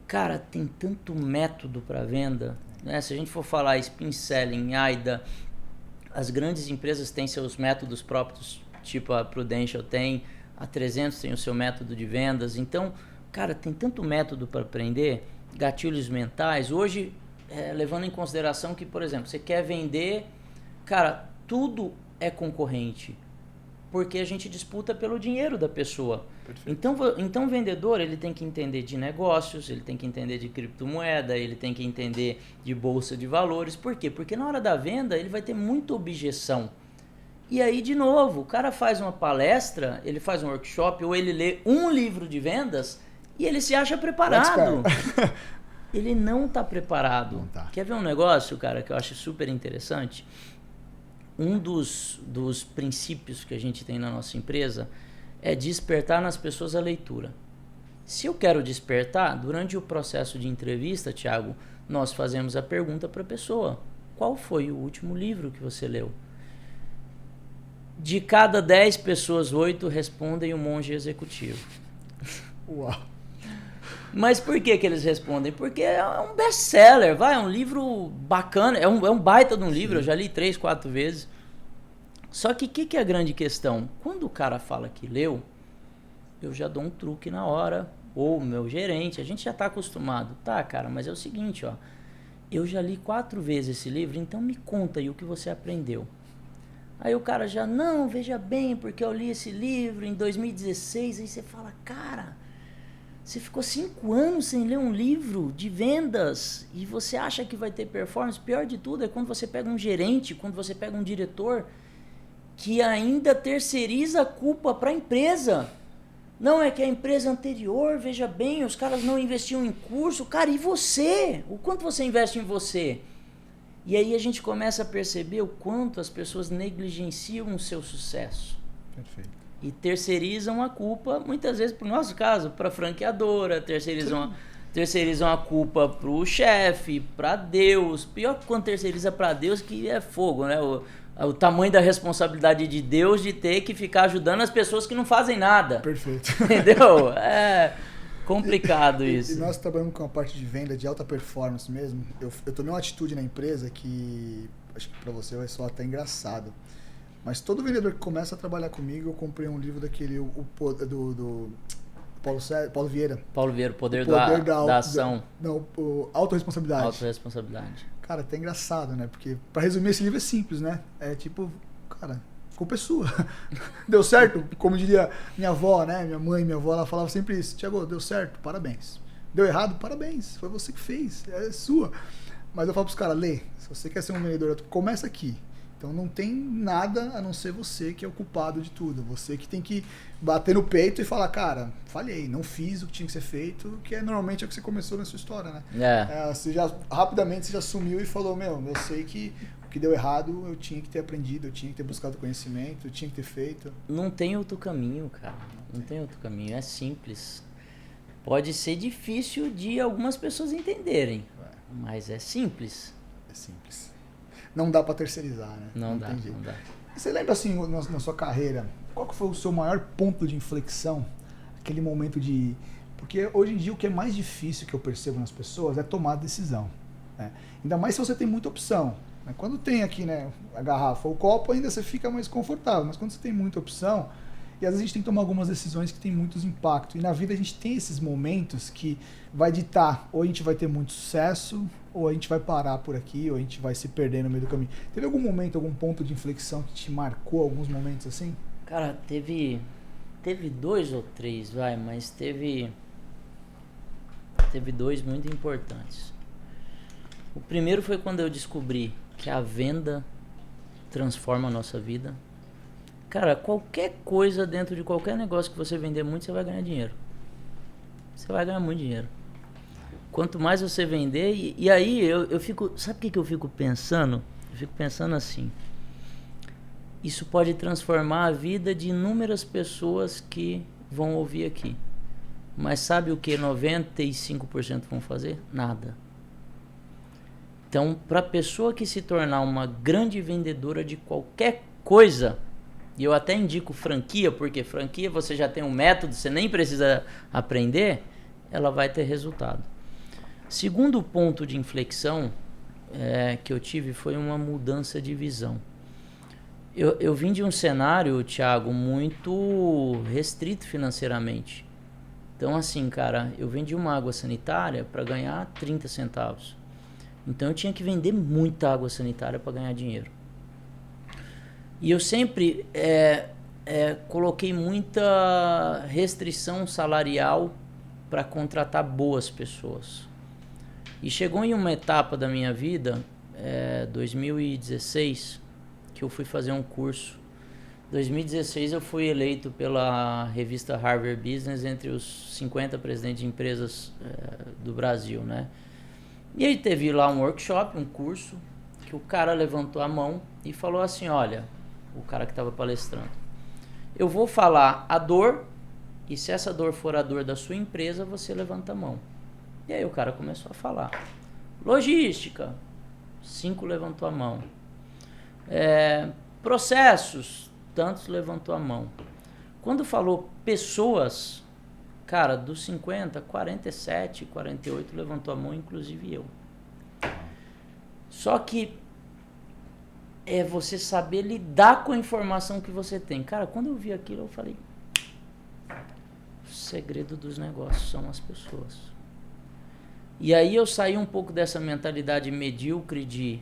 Cara, tem tanto método para venda, né? Se a gente for falar Spin Selling, AIDA, as grandes empresas têm seus métodos próprios, tipo a Prudential tem, a 300 tem o seu método de vendas. Então, cara, tem tanto método para aprender, gatilhos mentais. Hoje, levando em consideração que, por exemplo, você quer vender, cara, tudo é concorrente, porque a gente disputa pelo dinheiro da pessoa. Então o vendedor, ele tem que entender de negócios, ele tem que entender de criptomoeda, ele tem que entender de bolsa de valores. Por quê? Porque na hora da venda ele vai ter muita objeção. E aí, de novo, o cara faz uma palestra, ele faz um workshop, ou ele lê um livro de vendas e ele se acha preparado. Ele não está preparado. Não tá. Quer ver um negócio, cara, que eu acho super interessante? Um dos princípios que a gente tem na nossa empresa é despertar nas pessoas a leitura. Se eu quero despertar, durante o processo de entrevista, Thiago, nós fazemos a pergunta para a pessoa: qual foi o último livro que você leu? De cada 10 pessoas, 8 respondem O Monge Executivo. Uau! Mas por que eles respondem? Porque é um best-seller, é um livro bacana, é um baita de um livro, eu já li 3, 4 vezes. Só que o que é a grande questão? Quando o cara fala que leu, eu já dou um truque na hora, ou meu gerente, a gente já está acostumado. Tá, cara, mas é o seguinte, ó, eu já li 4 vezes esse livro, então me conta aí o que você aprendeu. Aí o cara já, não, veja bem, porque eu li esse livro em 2016, aí você fala, cara, você ficou 5 anos sem ler um livro de vendas e você acha que vai ter performance? Pior de tudo é quando você pega um gerente, quando você pega um diretor que ainda terceiriza a culpa para a empresa. Não, é que a empresa anterior, veja bem, os caras não investiam em curso. Cara, e você? O quanto você investe em você? E aí a gente começa a perceber o quanto as pessoas negligenciam o seu sucesso. Perfeito. E terceirizam a culpa, muitas vezes, para o nosso caso, para a franqueadora, terceirizam a culpa para o chefe, para Deus. Pior que quando terceiriza para Deus, que é fogo, né? O tamanho da responsabilidade de Deus de ter que ficar ajudando as pessoas que não fazem nada. Perfeito. Entendeu? É complicado isso. E nós trabalhamos com a parte de venda de alta performance mesmo. Eu tomei uma atitude na empresa que acho que para você vai soar até engraçado. Mas todo vendedor que começa a trabalhar comigo, eu comprei um livro daquele, do Paulo Vieira. Paulo Vieira, o poder da ação. Não, autorresponsabilidade. Autorresponsabilidade. Cara, até engraçado, né? Porque, pra resumir, esse livro é simples, né? É tipo, cara, culpa é sua. Deu certo? Como diria minha avó, né? Minha mãe, minha avó, ela falava sempre isso. Thiago, deu certo? Parabéns. Deu errado? Parabéns. Foi você que fez. É sua. Mas eu falo pros caras, Lê, se você quer ser um vendedor, começa aqui. Então não tem nada a não ser você que é o culpado de tudo. Você que tem que bater no peito e falar, cara, falhei, não fiz o que tinha que ser feito, que normalmente é o que você começou na sua história, né? Você já, rapidamente você já sumiu e falou, eu sei que o que deu errado eu tinha que ter aprendido, eu tinha que ter buscado conhecimento, eu tinha que ter feito. Não tem outro caminho, cara. Não tem outro caminho, é simples. Pode ser difícil de algumas pessoas entenderem, mas é simples. É simples. Não dá pra terceirizar, né? Não dá. Você lembra, assim, na sua carreira, qual que foi o seu maior ponto de inflexão? Aquele momento de... Porque hoje em dia o que é mais difícil que eu percebo nas pessoas é tomar decisão, né? Ainda mais se você tem muita opção, né? Quando tem aqui, né, a garrafa ou o copo, ainda você fica mais confortável. Mas quando você tem muita opção, e às vezes a gente tem que tomar algumas decisões que tem muitos impactos. E na vida a gente tem esses momentos que vai ditar, ou a gente vai ter muito sucesso, ou a gente vai parar por aqui, ou a gente vai se perder no meio do caminho. Teve algum momento, algum ponto de inflexão que te marcou alguns momentos assim? Cara, teve Teve 2 ou 3, mas teve 2 muito importantes. O primeiro foi quando eu descobri que a venda transforma a nossa vida. Cara, qualquer coisa dentro de qualquer negócio que você vender muito, você vai ganhar dinheiro. Você vai ganhar muito dinheiro. Quanto mais você vender, e aí eu fico... Sabe o que eu fico pensando? Eu fico pensando assim... Isso pode transformar a vida de inúmeras pessoas que vão ouvir aqui. Mas sabe o que 95% vão fazer? Nada. Então, para a pessoa que se tornar uma grande vendedora de qualquer coisa, e eu até indico franquia, porque franquia você já tem um método, você nem precisa aprender, ela vai ter resultado. Segundo ponto de inflexão que eu tive foi uma mudança de visão. Eu vim de um cenário, Thiago, muito restrito financeiramente. Então, assim, cara, eu vendi uma água sanitária para ganhar 30 centavos. Então, eu tinha que vender muita água sanitária para ganhar dinheiro. E eu sempre coloquei muita restrição salarial para contratar boas pessoas. E chegou em uma etapa da minha vida, 2016... que eu fui fazer um curso. Em 2016 eu fui eleito pela revista Harvard Business entre os 50 presidentes de empresas do Brasil, né? E aí teve lá um workshop, um curso, que o cara levantou a mão e falou assim, olha, o cara que estava palestrando, eu vou falar a dor, e se essa dor for a dor da sua empresa, você levanta a mão. E aí o cara começou a falar. Logística, 5 levantou a mão. Processos, tantos levantou a mão. Quando falou pessoas, cara, dos 50, 47, 48 levantou a mão, inclusive eu. Só que é você saber lidar com a informação que você tem. Cara, quando eu vi aquilo, eu falei, o segredo dos negócios são as pessoas. E aí eu saí um pouco dessa mentalidade medíocre de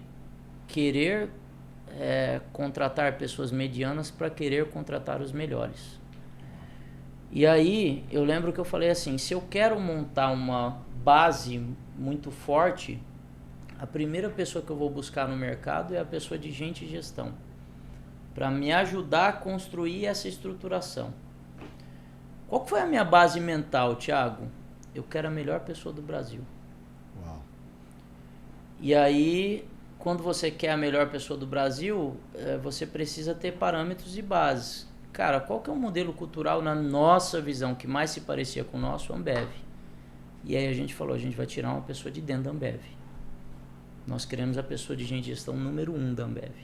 querer contratar pessoas medianas para querer contratar os melhores. E aí eu lembro que eu falei assim, se eu quero montar uma base muito forte, a primeira pessoa que eu vou buscar no mercado é a pessoa de gente e gestão, para me ajudar a construir essa estruturação. Qual foi a minha base mental, Thiago? Eu quero a melhor pessoa do Brasil. Uau. E aí, quando você quer a melhor pessoa do Brasil, você precisa ter parâmetros e bases. Cara, qual que é o modelo cultural, na nossa visão, que mais se parecia com o nosso? Ambev. E aí a gente falou, a gente vai tirar uma pessoa de dentro da Ambev. Nós queremos a pessoa de gente de gestão número 1 da Ambev.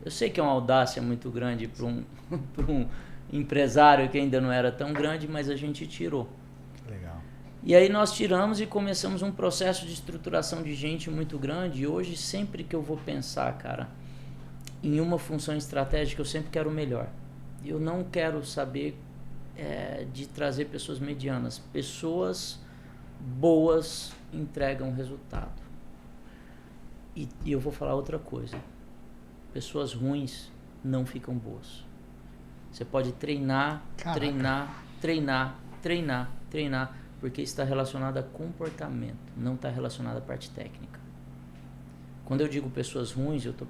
Eu sei que é uma audácia muito grande para um empresário que ainda não era tão grande, mas a gente tirou. Legal. E aí nós tiramos e começamos um processo de estruturação de gente muito grande. E hoje, sempre que eu vou pensar, cara, em uma função estratégica, eu sempre quero o melhor. Eu não quero saber de trazer pessoas medianas. Pessoas boas entregam resultado. E eu vou falar outra coisa. Pessoas ruins não ficam boas. Você pode treinar, porque está relacionado a comportamento, não está relacionado à parte técnica. Quando eu digo pessoas ruins, eu estou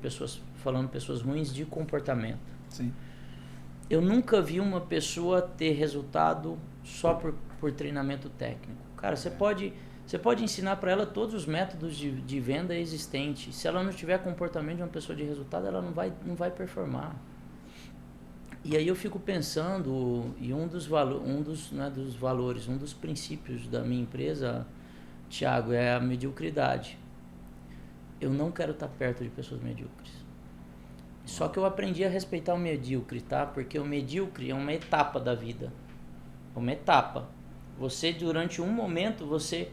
falando pessoas ruins de comportamento. Sim. Eu nunca vi uma pessoa ter resultado só por treinamento técnico. Cara, você pode ensinar para ela todos os métodos de venda existentes. Se ela não tiver comportamento de uma pessoa de resultado, ela não vai performar. E aí eu fico pensando, e um dos valores, um dos princípios da minha empresa, Thiago, é a mediocridade. Eu não quero estar perto de pessoas medíocres. Só que eu aprendi a respeitar o medíocre, tá? Porque o medíocre é uma etapa da vida. Uma etapa. Você, durante um momento, você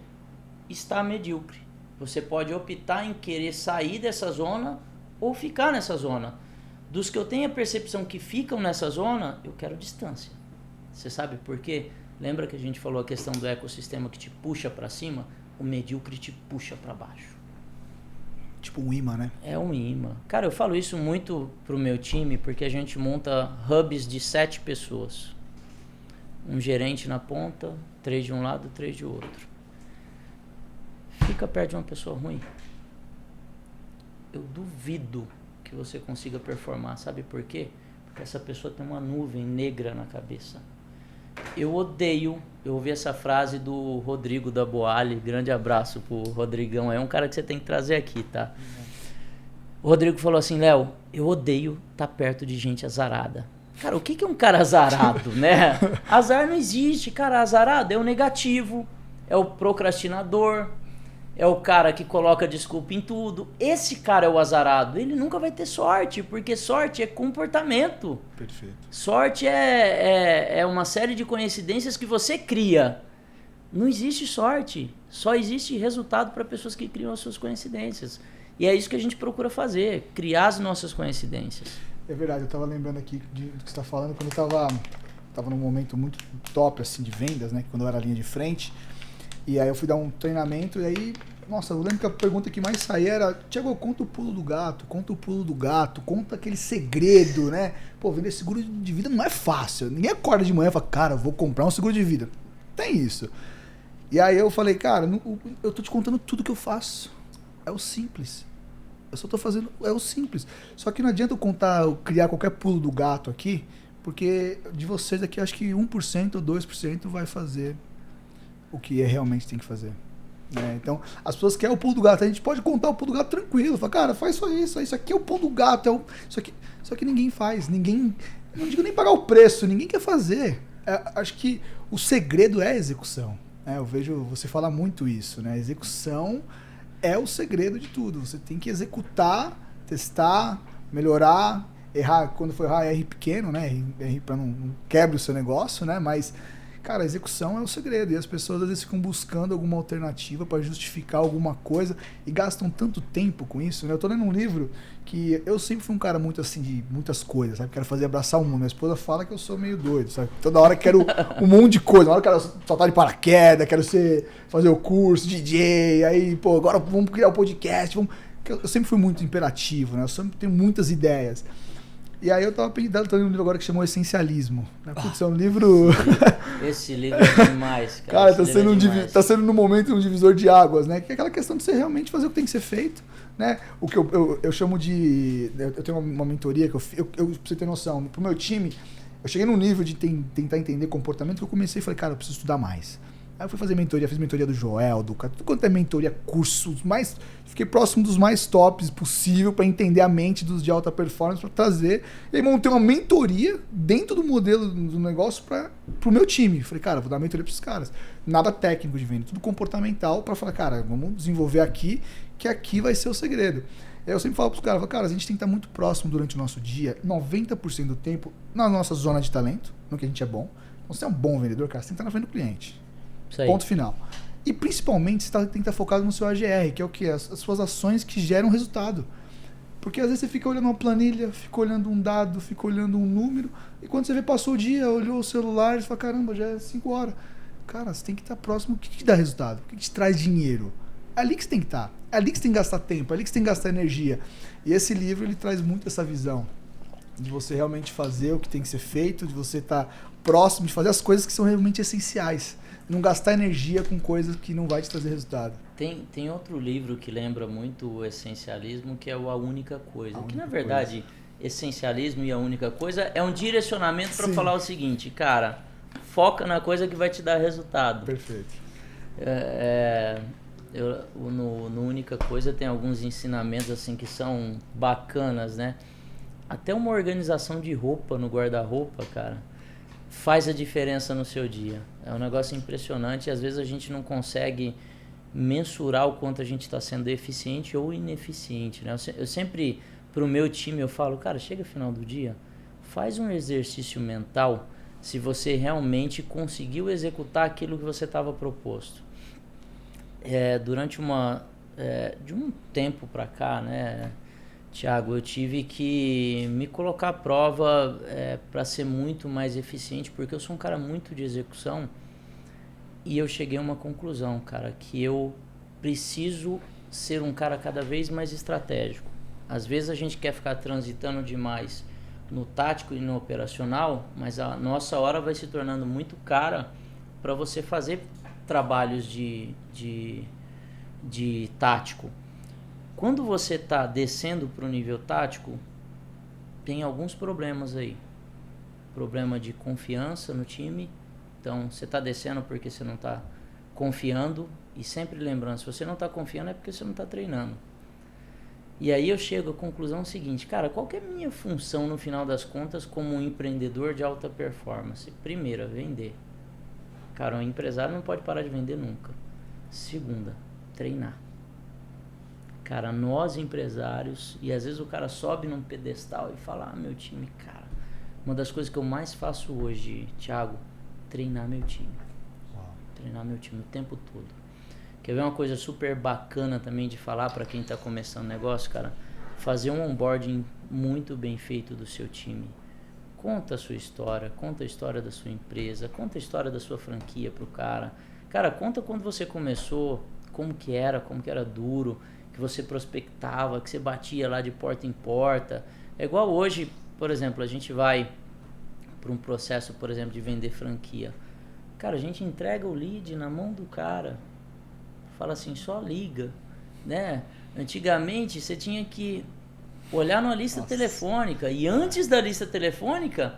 está medíocre. Você pode optar em querer sair dessa zona ou ficar nessa zona. Dos que eu tenho a percepção que ficam nessa zona, eu quero distância. Você sabe por quê? Lembra que a gente falou a questão do ecossistema que te puxa para cima? O medíocre te puxa para baixo. Tipo um imã, né? É um imã. Cara, eu falo isso muito pro meu time, porque a gente monta hubs de 7 pessoas. um gerente na ponta, 3 de um lado, 3 de outro. Fica perto de uma pessoa ruim. Eu duvido que você consiga performar. Sabe por quê? Porque essa pessoa tem uma nuvem negra na cabeça. Eu ouvi essa frase do Rodrigo da Boali. Grande abraço pro Rodrigão. É um cara que você tem que trazer aqui, tá? O Rodrigo falou assim: Léo, eu odeio estar perto de gente azarada. Cara, o que é um cara azarado, né? Azar não existe, cara. Azarado é o negativo, é o procrastinador, é o cara que coloca desculpa em tudo. Esse cara é o azarado. Ele nunca vai ter sorte, porque sorte é comportamento. Perfeito. Sorte é uma série de coincidências que você cria. Não existe sorte. Só existe resultado para pessoas que criam as suas coincidências. E é isso que a gente procura fazer, criar as nossas coincidências. É verdade, eu estava lembrando aqui do que você está falando, quando eu estava num momento muito top assim, de vendas, né? Quando eu era linha de frente. E aí eu fui dar um treinamento e aí, nossa, eu lembro que a pergunta que mais saía era: Thiago, conta o pulo do gato, conta aquele segredo, né? Pô, vender seguro de vida não é fácil. Ninguém acorda de manhã e fala: cara, vou comprar um seguro de vida. Tem isso. E aí eu falei: cara, eu tô te contando tudo que eu faço. É o simples. Eu só tô fazendo, é o simples. Só que não adianta eu criar qualquer pulo do gato aqui, porque de vocês aqui acho que 1% ou 2% vai fazer o que realmente tem que fazer. Né? Então, as pessoas querem o pulo do gato. A gente pode contar o pulo do gato tranquilo. Fala, cara, faz só isso aqui é o pulo do gato. Só que ninguém faz. Ninguém, não digo nem pagar o preço, ninguém quer fazer. Acho que o segredo é a execução. Eu vejo você falar muito isso. Né? A execução é o segredo de tudo. Você tem que executar, testar, melhorar, errar. Quando for errar, erre pequeno, né? Erre para não quebre o seu negócio, né? Mas, cara, a execução é o segredo. E as pessoas às vezes ficam buscando alguma alternativa para justificar alguma coisa e gastam tanto tempo com isso, né? Eu tô lendo um livro que eu sempre fui um cara muito assim de muitas coisas, sabe? Quero fazer abraçar o mundo. Minha esposa fala que eu sou meio doido, sabe? Toda hora quero um monte de coisa. Uma hora eu quero saltar de paraquedas, quero fazer o curso, DJ, aí, pô, agora vamos criar o podcast. Eu sempre fui muito imperativo, né? Eu sempre tenho muitas ideias. E aí eu tava lendo um livro agora que chamou Essencialismo. Né? Putz, é um livro... Esse livro é demais, cara. Cara, tá sendo no momento um divisor de águas, né? Que é aquela questão de você realmente fazer o que tem que ser feito, né? O que eu chamo de... Eu tenho uma mentoria que pra você ter noção, pro meu time, eu cheguei num nível de tentar entender comportamento que eu comecei e falei, cara, eu preciso estudar mais. Aí eu fui fazer mentoria, fiz mentoria do Joel, tudo quanto é mentoria, cursos, fiquei próximo dos mais tops possível para entender a mente dos de alta performance, para trazer. E aí montei uma mentoria dentro do modelo do negócio pro meu time. Falei, cara, vou dar mentoria para esses caras. Nada técnico de venda, tudo comportamental para falar, cara, vamos desenvolver aqui, que aqui vai ser o segredo. Eu sempre falo pros caras, cara, a gente tem que estar muito próximo durante o nosso dia, 90% do tempo, na nossa zona de talento, no que a gente é bom. Então, se você é um bom vendedor, cara, você tem que estar na frente do cliente. Ponto final. E principalmente você tem que estar focado no seu AGR, que é o quê? As suas ações que geram resultado. Porque às vezes você fica olhando uma planilha, fica olhando um dado, fica olhando um número, e quando você vê, passou o dia, olhou o celular, você fala, caramba, já é 5 horas. Cara, você tem que estar próximo. O que te dá resultado? O que te traz dinheiro? É ali que você tem que estar. É ali que você tem que gastar tempo, é ali que você tem que gastar energia. E esse livro, ele traz muito essa visão de você realmente fazer o que tem que ser feito, de você estar próximo, de fazer as coisas que são realmente essenciais. Não gastar energia com coisas que não vai te trazer resultado. Tem outro livro que lembra muito o essencialismo, que é o A Única Coisa. Que, na verdade, essencialismo e a única coisa é um direcionamento para falar o seguinte, cara, foca na coisa que vai te dar resultado. Perfeito. No Única Coisa tem alguns ensinamentos assim que são bacanas, né? Até uma organização de roupa no guarda-roupa, cara, faz a diferença no seu dia. É um negócio impressionante e às vezes a gente não consegue mensurar o quanto a gente está sendo eficiente ou ineficiente, né? Eu sempre, pro meu time, eu falo, cara, chega final do dia, faz um exercício mental se você realmente conseguiu executar aquilo que você estava proposto. Durante de um tempo para cá, né, Thiago, eu tive que me colocar à prova para ser muito mais eficiente, porque eu sou um cara muito de execução e eu cheguei a uma conclusão, cara, que eu preciso ser um cara cada vez mais estratégico. Às vezes a gente quer ficar transitando demais no tático e no operacional, mas a nossa hora vai se tornando muito cara para você fazer trabalhos de tático. Quando você está descendo para o nível tático, tem alguns problemas aí. Problema de confiança no time. Então, você está descendo porque você não está confiando. E sempre lembrando, se você não está confiando é porque você não está treinando. E aí eu chego à conclusão seguinte, cara, qual que é a minha função no final das contas como um empreendedor de alta performance? Primeira, vender. Cara, um empresário não pode parar de vender nunca. Segunda, treinar. Cara, nós empresários, e às vezes o cara sobe num pedestal e fala, meu time, cara, uma das coisas que eu mais faço hoje, Thiago, treinar meu time. Treinar meu time o tempo todo. Quer ver uma coisa super bacana também de falar para quem está começando o negócio, cara? Fazer um onboarding muito bem feito do seu time. Conta a sua história, conta a história da sua empresa, conta a história da sua franquia pro cara. Cara, conta quando você começou, como que era duro, que você prospectava, que você batia lá de porta em porta. É igual hoje, por exemplo, a gente vai para um processo, por exemplo, de vender franquia. Cara, a gente entrega o lead na mão do cara. Fala assim, só liga, né? Antigamente você tinha que olhar numa lista telefônica e antes da lista telefônica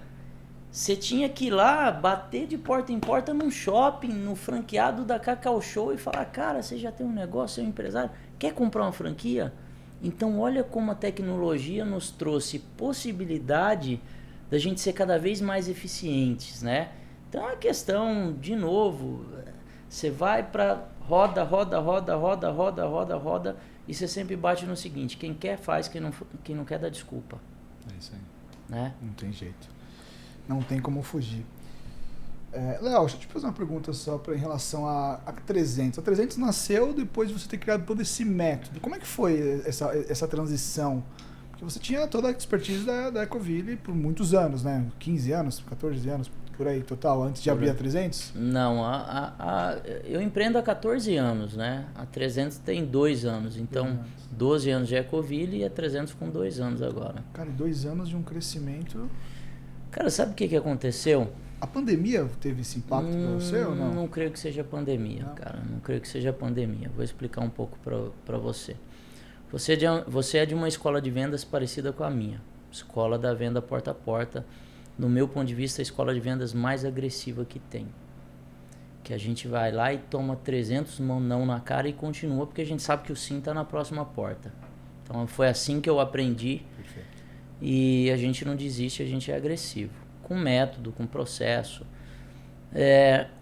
você tinha que ir lá bater de porta em porta num shopping, no franqueado da Cacau Show e falar, cara, você já tem um negócio, você é um empresário, quer comprar uma franquia? Então olha como a tecnologia nos trouxe possibilidade da gente ser cada vez mais eficientes, né? Então é questão, de novo, você vai para roda, e você sempre bate no seguinte, quem quer faz, quem não quer dá desculpa. É isso aí. Né? Não tem jeito. Não tem como fugir. Léo, deixa eu te fazer uma pergunta só em relação a 300. A 300 nasceu depois de você ter criado todo esse método. Como é que foi essa transição? Porque você tinha toda a expertise da Ecoville por muitos anos, né? 15 anos, 14 anos, por aí, total, antes de abrir a 300? Não, eu empreendo há 14 anos, né? A 300 tem 2 anos, então 12 anos de Ecoville e a 300 com 2 anos agora. Cara, 2 anos de um crescimento... Cara, sabe o que aconteceu? A pandemia teve esse impacto para você ou não? Não creio que seja pandemia, cara. Não creio que seja pandemia. Vou explicar um pouco para você. Você é de uma escola de vendas parecida com a minha. Escola da venda porta a porta. No meu ponto de vista, a escola de vendas mais agressiva que tem. Que a gente vai lá e toma 300 não na cara e continua, porque a gente sabe que o sim está na próxima porta. Então foi assim que eu aprendi. Perfeito. E a gente não desiste, a gente é agressivo. Com método, com processo.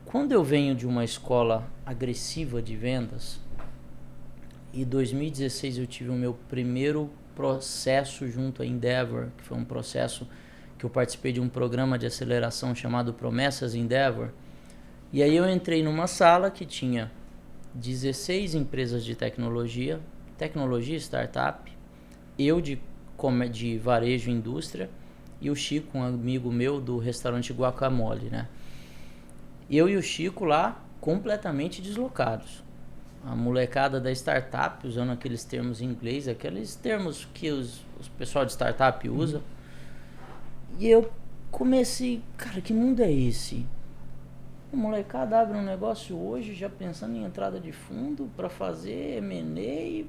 Quando eu venho de uma escola agressiva de vendas, em 2016 eu tive o meu primeiro processo junto à Endeavor, que foi um processo que eu participei de um programa de aceleração chamado Promessas Endeavor. E aí eu entrei numa sala que tinha 16 empresas de tecnologia, startup, eu de varejo e indústria, e o Chico, um amigo meu do restaurante Guacamole, né? Eu e o Chico lá completamente deslocados. A molecada da startup, usando aqueles termos em inglês, aqueles termos que os pessoal de startup usa. E eu comecei, cara, que mundo é esse? A molecada abre um negócio hoje já pensando em entrada de fundo para fazer M&A,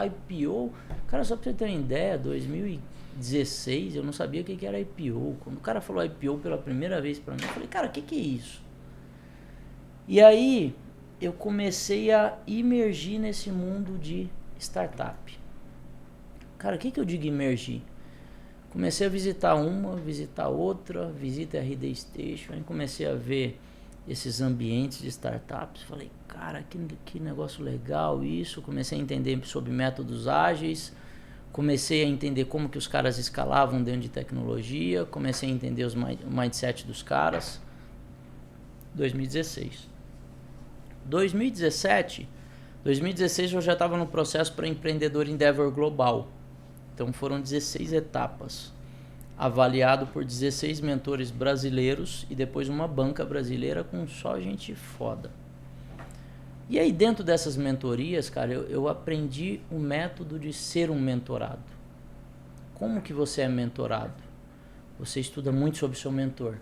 IPO. Cara, só pra você ter uma ideia, 2016 eu não sabia o que era IPO. Quando o cara falou IPO pela primeira vez para mim, eu falei, cara, o que é isso? E aí eu comecei a imergir nesse mundo de startup. Cara, o que eu digo imergir? Comecei a visitar outra, visita RD Station, aí comecei a ver esses ambientes de startups, falei, cara, que negócio legal isso, comecei a entender sobre métodos ágeis, comecei a entender como que os caras escalavam dentro de tecnologia, comecei a entender o mindset dos caras. 2016 eu já estava no processo para empreendedor Endeavor Global. Então foram 16 etapas, avaliado por 16 mentores brasileiros e depois uma banca brasileira com só gente foda. E aí dentro dessas mentorias, cara, eu aprendi o método de ser um mentorado. Como que você é mentorado? você estuda muito sobre o seu mentor.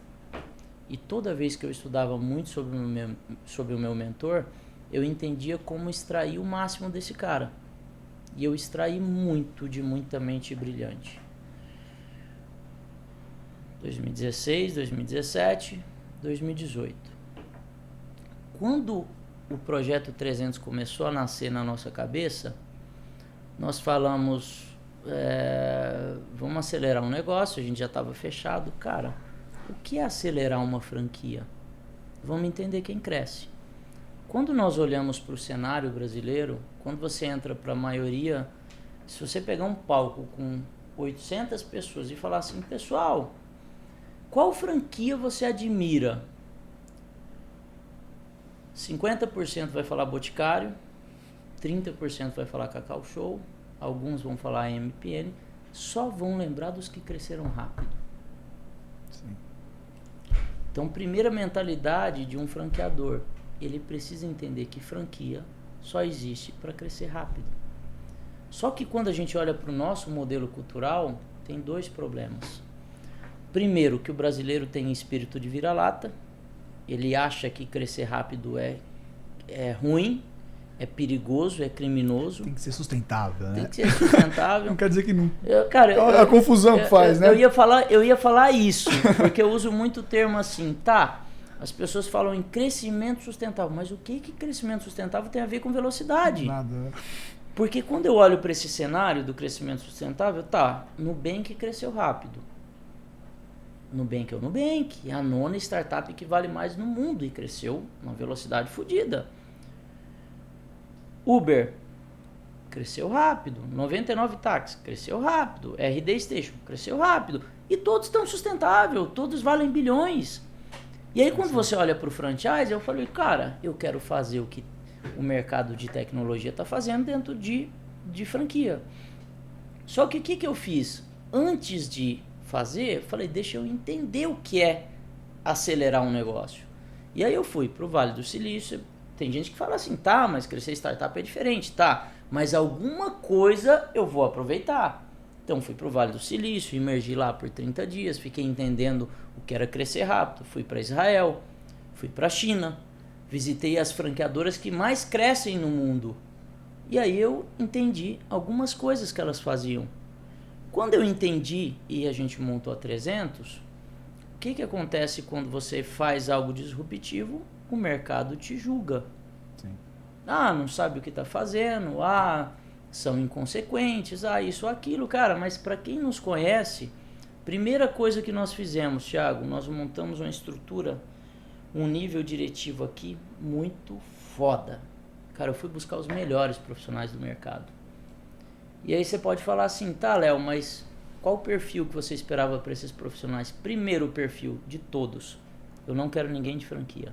E toda vez que eu estudava muito sobre o meu mentor, eu entendia como extrair o máximo desse cara. E eu extraí muito de muita mente brilhante. 2016, 2017, 2018. Quando o projeto 300 começou a nascer na nossa cabeça, nós falamos, vamos acelerar um negócio, a gente já estava fechado. Cara, o que é acelerar uma franquia? Vamos entender quem cresce. Quando nós olhamos para o cenário brasileiro, quando você entra para a maioria, se você pegar um palco com 800 pessoas e falar assim, pessoal, qual franquia você admira? 50% vai falar Boticário, 30% vai falar Cacau Show, alguns vão falar MPN, só vão lembrar dos que cresceram rápido. Sim. Então, primeira mentalidade de um franqueador, ele precisa entender que franquia só existe para crescer rápido. Só que quando a gente olha para o nosso modelo cultural, tem dois problemas. Primeiro, que o brasileiro tem espírito de vira-lata, ele acha que crescer rápido é ruim, é perigoso, é criminoso. Tem que ser sustentável, né? Tem que ser sustentável. Não quer dizer que não. A confusão que faz, né? Eu ia falar isso, porque eu uso muito o termo assim, tá? As pessoas falam em crescimento sustentável, mas o que crescimento sustentável tem a ver com velocidade? Nada. Porque quando eu olho para esse cenário do crescimento sustentável, tá, Nubank cresceu rápido. Nubank é o Nubank, é a nona startup que vale mais no mundo e cresceu uma velocidade fodida. Uber cresceu rápido, 99 táxi cresceu rápido, RD Station cresceu rápido e todos estão sustentáveis, todos valem bilhões. E aí quando você olha para o franchise, eu falei, cara, eu quero fazer o que o mercado de tecnologia está fazendo dentro de franquia. Só que o que eu fiz? Antes de fazer, falei, deixa eu entender o que é acelerar um negócio. E aí eu fui para o Vale do Silício. Tem gente que fala assim, tá, mas crescer startup é diferente, tá, mas alguma coisa eu vou aproveitar. Então fui para o Vale do Silício, imergi lá por 30 dias, fiquei entendendo o que era crescer rápido, fui para Israel, fui para a China, visitei as franqueadoras que mais crescem no mundo. E aí eu entendi algumas coisas que elas faziam. Quando eu entendi e a gente montou a 300, o que acontece quando você faz algo disruptivo? O mercado te julga. Sim. Não sabe o que está fazendo, são inconsequentes, isso, aquilo. Cara, mas para quem nos conhece, primeira coisa que nós fizemos, Thiago, nós montamos uma estrutura, um nível diretivo aqui muito foda. Cara, eu fui buscar os melhores profissionais do mercado. E aí você pode falar assim, tá, Léo, mas qual o perfil que você esperava para esses profissionais? Primeiro perfil de todos, eu não quero ninguém de franquia.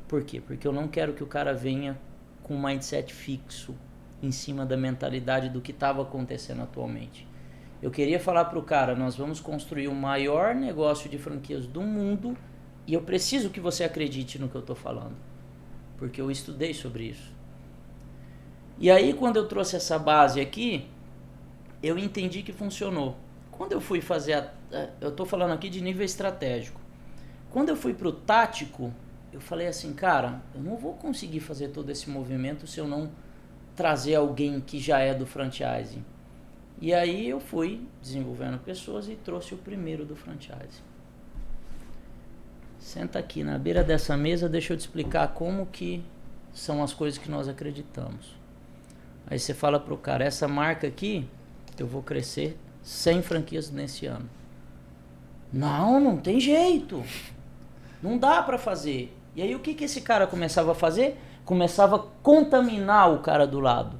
Por quê? Porque eu não quero que o cara venha com um mindset fixo em cima da mentalidade do que estava acontecendo atualmente. Eu queria falar para o cara, nós vamos construir o maior negócio de franquias do mundo e eu preciso que você acredite no que eu estou falando. Porque eu estudei sobre isso. E aí, quando eu trouxe essa base aqui, eu entendi que funcionou. Quando eu fui fazer, eu estou falando aqui de nível estratégico. Quando eu fui para o tático, eu falei assim, cara, eu não vou conseguir fazer todo esse movimento se eu não trazer alguém que já é do franchising. E aí eu fui desenvolvendo pessoas e trouxe o primeiro do franchising. Senta aqui na beira dessa mesa, deixa eu te explicar como que são as coisas que nós acreditamos. Aí você fala pro cara, essa marca aqui, eu vou crescer 100 franquias nesse ano. Não tem jeito. Não dá para fazer. E aí o que esse cara começava a fazer? Começava a contaminar o cara do lado.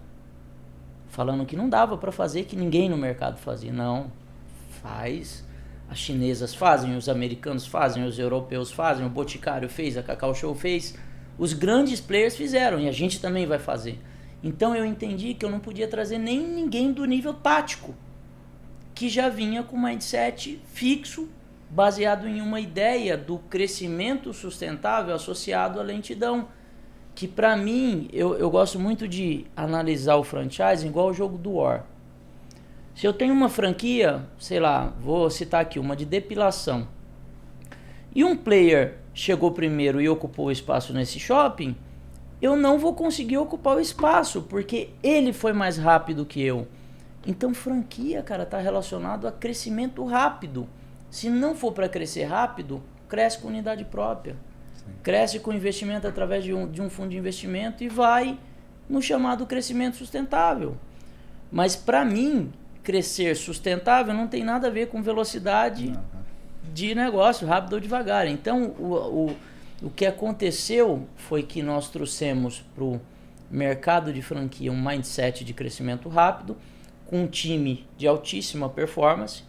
Falando que não dava para fazer, que ninguém no mercado fazia. Não, faz. As chinesas fazem, os americanos fazem, os europeus fazem, o Boticário fez, a Cacau Show fez. Os grandes players fizeram e a gente também vai fazer. Então eu entendi que eu não podia trazer nem ninguém do nível tático, que já vinha com um mindset fixo, baseado em uma ideia do crescimento sustentável associado à lentidão. Que para mim, eu gosto muito de analisar o franchising igual o jogo do War. Se eu tenho uma franquia, sei lá, vou citar aqui uma de depilação, e um player chegou primeiro e ocupou o espaço nesse shopping, eu não vou conseguir ocupar o espaço, porque ele foi mais rápido que eu. Então franquia, cara, está relacionado a crescimento rápido. Se não for para crescer rápido, cresce com unidade própria. Sim. Cresce com investimento através de um fundo de investimento e vai no chamado crescimento sustentável. Mas para mim, crescer sustentável não tem nada a ver com velocidade de negócio, rápido ou devagar. Então o que aconteceu foi que nós trouxemos para o mercado de franquia um mindset de crescimento rápido, com um time de altíssima performance.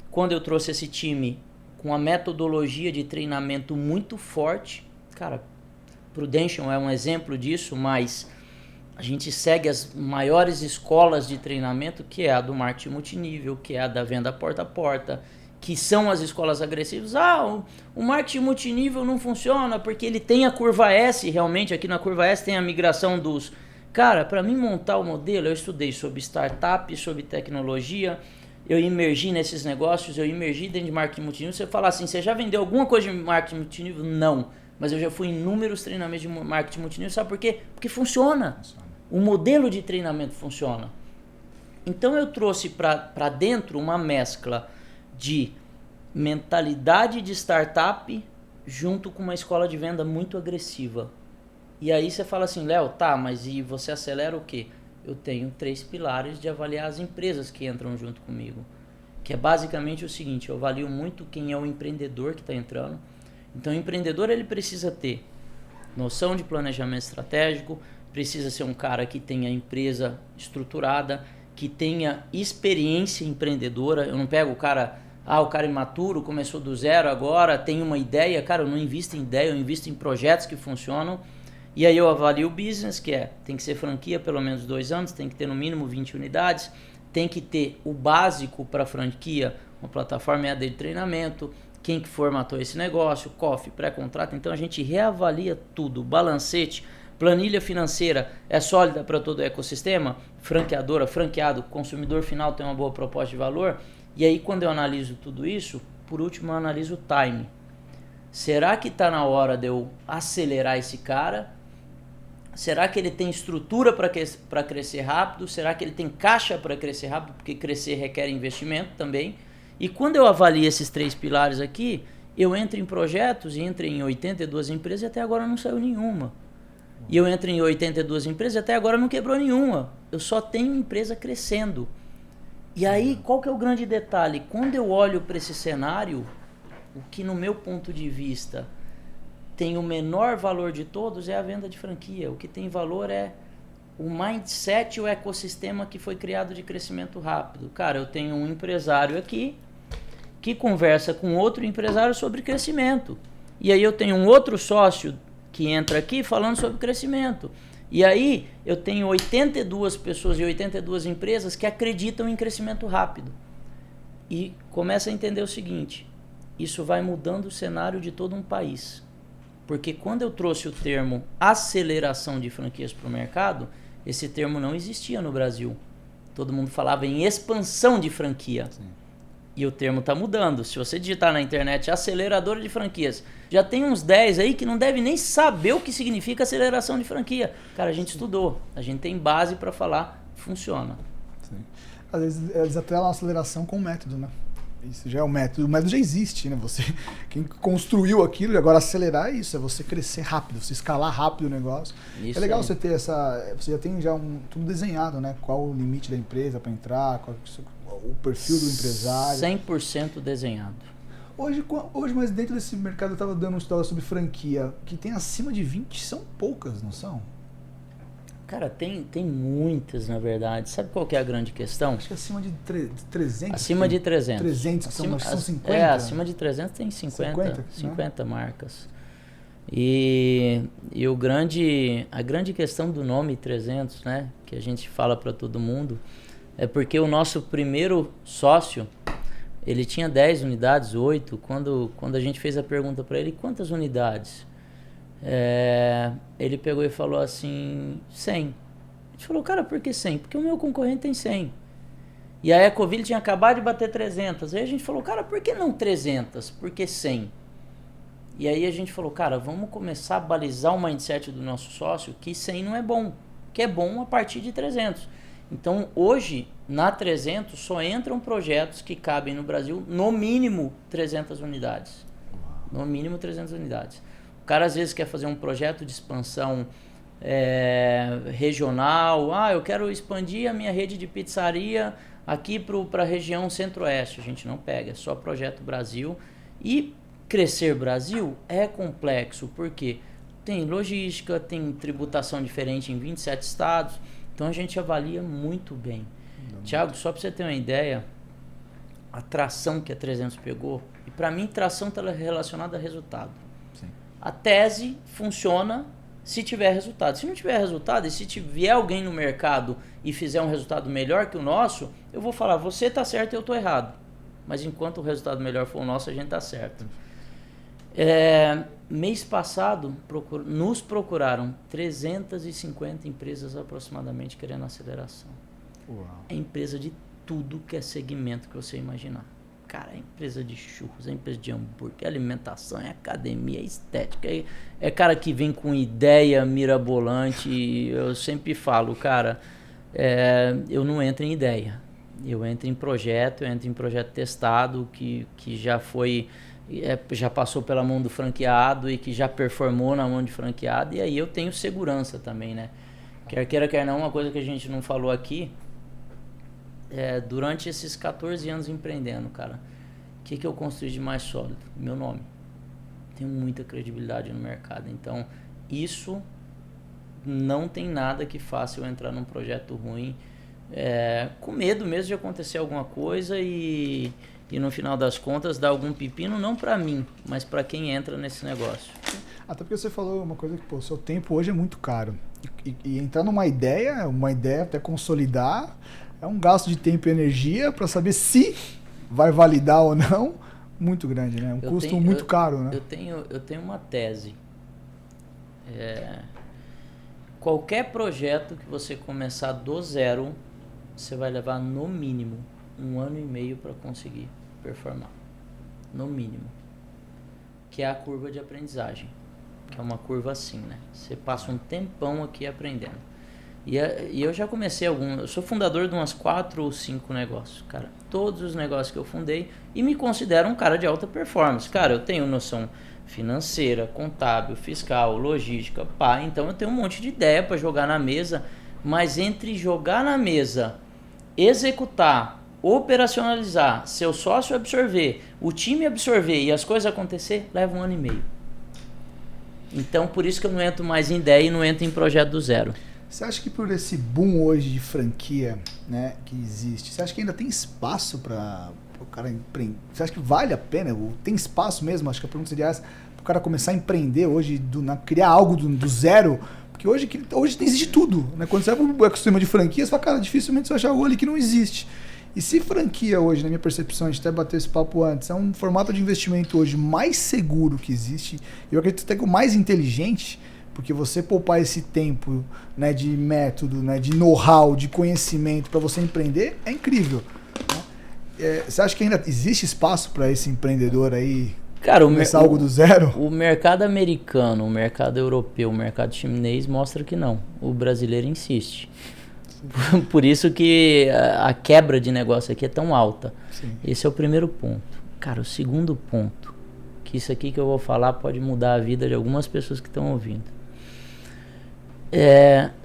Quando eu trouxe esse time com a metodologia de treinamento muito forte, cara, Prudential é um exemplo disso, mas a gente segue as maiores escolas de treinamento, que é a do marketing multinível, que é a da venda porta a porta, que são as escolas agressivas. O marketing multinível não funciona porque ele tem a curva S, realmente aqui na curva S tem a migração dos... Cara, para mim montar o modelo, eu estudei sobre startup, sobre tecnologia, eu imergi nesses negócios, eu imergi dentro de marketing multinível. Você fala assim, você já vendeu alguma coisa de marketing multinível? Não. Mas eu já fui em inúmeros treinamentos de marketing multinível, sabe por quê? Porque funciona. O modelo de treinamento funciona. Então eu trouxe para dentro uma mescla de mentalidade de startup junto com uma escola de venda muito agressiva. E aí você fala assim, Léo, tá, mas e você acelera o quê? Eu tenho 3 pilares de avaliar as empresas que entram junto comigo. Que é basicamente o seguinte, eu avalio muito quem é o empreendedor que está entrando. Então o empreendedor ele precisa ter noção de planejamento estratégico, precisa ser um cara que tenha empresa estruturada, que tenha experiência empreendedora. Eu não pego o cara imaturo, começou do zero agora, tem uma ideia. Cara, eu não invisto em ideia, eu invisto em projetos que funcionam. E aí eu avalio o business, que tem que ser franquia pelo menos 2 anos, tem que ter no mínimo 20 unidades, tem que ter o básico para franquia, uma plataforma EAD de treinamento, quem que formatou esse negócio, COF, pré-contrato. Então a gente reavalia tudo, balancete, planilha financeira é sólida para todo o ecossistema, franqueadora, franqueado, consumidor final tem uma boa proposta de valor. E aí quando eu analiso tudo isso, por último eu analiso o time. Será que está na hora de eu acelerar esse cara? Será que ele tem estrutura para crescer rápido? Será que ele tem caixa para crescer rápido? Porque crescer requer investimento também. E quando eu avalio esses 3 pilares aqui, eu entro em projetos e entro em 82 empresas e até agora não saiu nenhuma. E eu entro em 82 empresas e até agora não quebrou nenhuma. Eu só tenho empresa crescendo. E aí, qual que é o grande detalhe? Quando eu olho para esse cenário, o que no meu ponto de vista tem o menor valor de todos é a venda de franquia. O que tem valor é o mindset, o ecossistema que foi criado de crescimento rápido. Cara, eu tenho um empresário aqui que conversa com outro empresário sobre crescimento. E aí eu tenho um outro sócio que entra aqui falando sobre crescimento. E aí eu tenho 82 pessoas e 82 empresas que acreditam em crescimento rápido. E começa a entender o seguinte, isso vai mudando o cenário de todo um país. Porque quando eu trouxe o termo aceleração de franquias para o mercado, esse termo não existia no Brasil. Todo mundo falava em expansão de franquia. Sim. E o termo está mudando. Se você digitar na internet aceleradora de franquias, já tem uns 10 aí que não devem nem saber o que significa aceleração de franquia. Cara, a gente estudou. A gente tem base para falar, funciona. Sim. Às vezes eles atrelam a aceleração com o método, né? Isso já é o método já existe, né? Quem construiu aquilo e agora acelerar é isso, é você crescer rápido, você escalar rápido o negócio. Isso é legal você ter você já tem tudo desenhado, né? Qual o limite da empresa para entrar, qual o perfil do empresário. 100% desenhado. Hoje, mas dentro desse mercado eu estava dando um estudo sobre franquia, que tem acima de 20, são poucas, não são? Cara, tem muitas, na verdade. Sabe qual que é a grande questão? Acho que acima de 300. Acima de 300. 300, que são 50? Acima de 300 tem 50 marcas. E a grande questão do nome 300, né, que a gente fala para todo mundo, é porque o nosso primeiro sócio, ele tinha 10 unidades, 8. Quando a gente fez a pergunta para ele, quantas unidades? Ele pegou e falou assim, 100. A gente falou, cara, por que 100? Porque o meu concorrente tem 100. E a Ecoville tinha acabado de bater 300. Aí a gente falou, cara, por que não 300? Por que 100? E aí a gente falou, cara, vamos começar a balizar o mindset do nosso sócio que 100 não é bom, que é bom a partir de 300. Então, hoje, na 300, só entram projetos que cabem no Brasil no mínimo 300 unidades. No mínimo 300 unidades. O cara, às vezes, quer fazer um projeto de expansão regional. Ah, eu quero expandir a minha rede de pizzaria aqui para a região centro-oeste. A gente não pega, é só projeto Brasil. E crescer Brasil é complexo, porque tem logística, tem tributação diferente em 27 estados. Então a gente avalia muito bem. Thiago, só para você ter uma ideia, a tração que a 300 pegou, e para mim tração está relacionada a resultado. Sim. A tese funciona se tiver resultado. Se não tiver resultado, e se vier alguém no mercado e fizer um resultado melhor que o nosso, eu vou falar, você está certo e eu estou errado. Mas enquanto o resultado melhor for o nosso, a gente está certo. Mês passado, nos procuraram 350 empresas aproximadamente querendo aceleração. Uau. É empresa de tudo que é segmento que você imaginar. Cara, é empresa de churros, é empresa de hambúrguer, é alimentação, é academia, é estética. É cara que vem com ideia mirabolante. Eu sempre falo, cara, eu não entro em ideia. Eu entro em projeto, testado, que já foi... já passou pela mão do franqueado e que já performou na mão de franqueado, e aí eu tenho segurança também, né? Quer queira, quer não, uma coisa que a gente não falou aqui, durante esses 14 anos empreendendo, cara, o que eu construí de mais sólido? Meu nome. Tenho muita credibilidade no mercado, então isso não tem nada que faça eu entrar num projeto ruim, com medo mesmo de acontecer alguma coisa e no final das contas dar algum pepino, não para mim, mas para quem entra nesse negócio. Até porque você falou uma coisa que, seu tempo hoje é muito caro. E entrar numa ideia até consolidar, é um gasto de tempo e energia para saber se vai validar ou não, muito grande, né? Custo muito caro, né? Eu tenho uma tese. Qualquer projeto que você começar do zero, você vai levar no mínimo 1 ano e meio para conseguir performar, no mínimo, que é a curva de aprendizagem, que é uma curva assim, né? Você passa um tempão aqui aprendendo. E eu já comecei eu sou fundador de umas 4 ou 5 negócios, cara. Todos os negócios que eu fundei, e me considero um cara de alta performance. Cara, eu tenho noção financeira, contábil, fiscal, logística, então eu tenho um monte de ideia para jogar na mesa, mas entre jogar na mesa, executar, operacionalizar, seu sócio absorver, o time absorver e as coisas acontecer, leva 1 ano e meio. Então, por isso que eu não entro mais em ideia e não entro em projeto do zero. Você acha que por esse boom hoje de franquia, né, que existe, você acha que ainda tem espaço para o cara empreender? Você acha que vale a pena? Tem espaço mesmo? Acho que a pergunta seria essa, para o cara começar a empreender hoje, criar algo do zero? Porque hoje existe tudo, né? Quando você vai para o ecossistema de franquias, você fala, cara, dificilmente você vai achar algo ali que não existe. E se franquia hoje, na minha percepção, a gente até bateu esse papo antes, é um formato de investimento hoje mais seguro que existe, eu acredito até que o mais inteligente, porque você poupar esse tempo, né, de método, né, de know-how, de conhecimento para você empreender, é incrível. Né? Você acha que ainda existe espaço para esse empreendedor aí, cara, começar algo do zero? O mercado americano, o mercado europeu, o mercado chinês mostra que não. O brasileiro insiste. Por isso que a quebra de negócio aqui é tão alta. Sim. Esse é o primeiro ponto. Cara, o segundo ponto, que isso aqui que eu vou falar pode mudar a vida de algumas pessoas que estão ouvindo.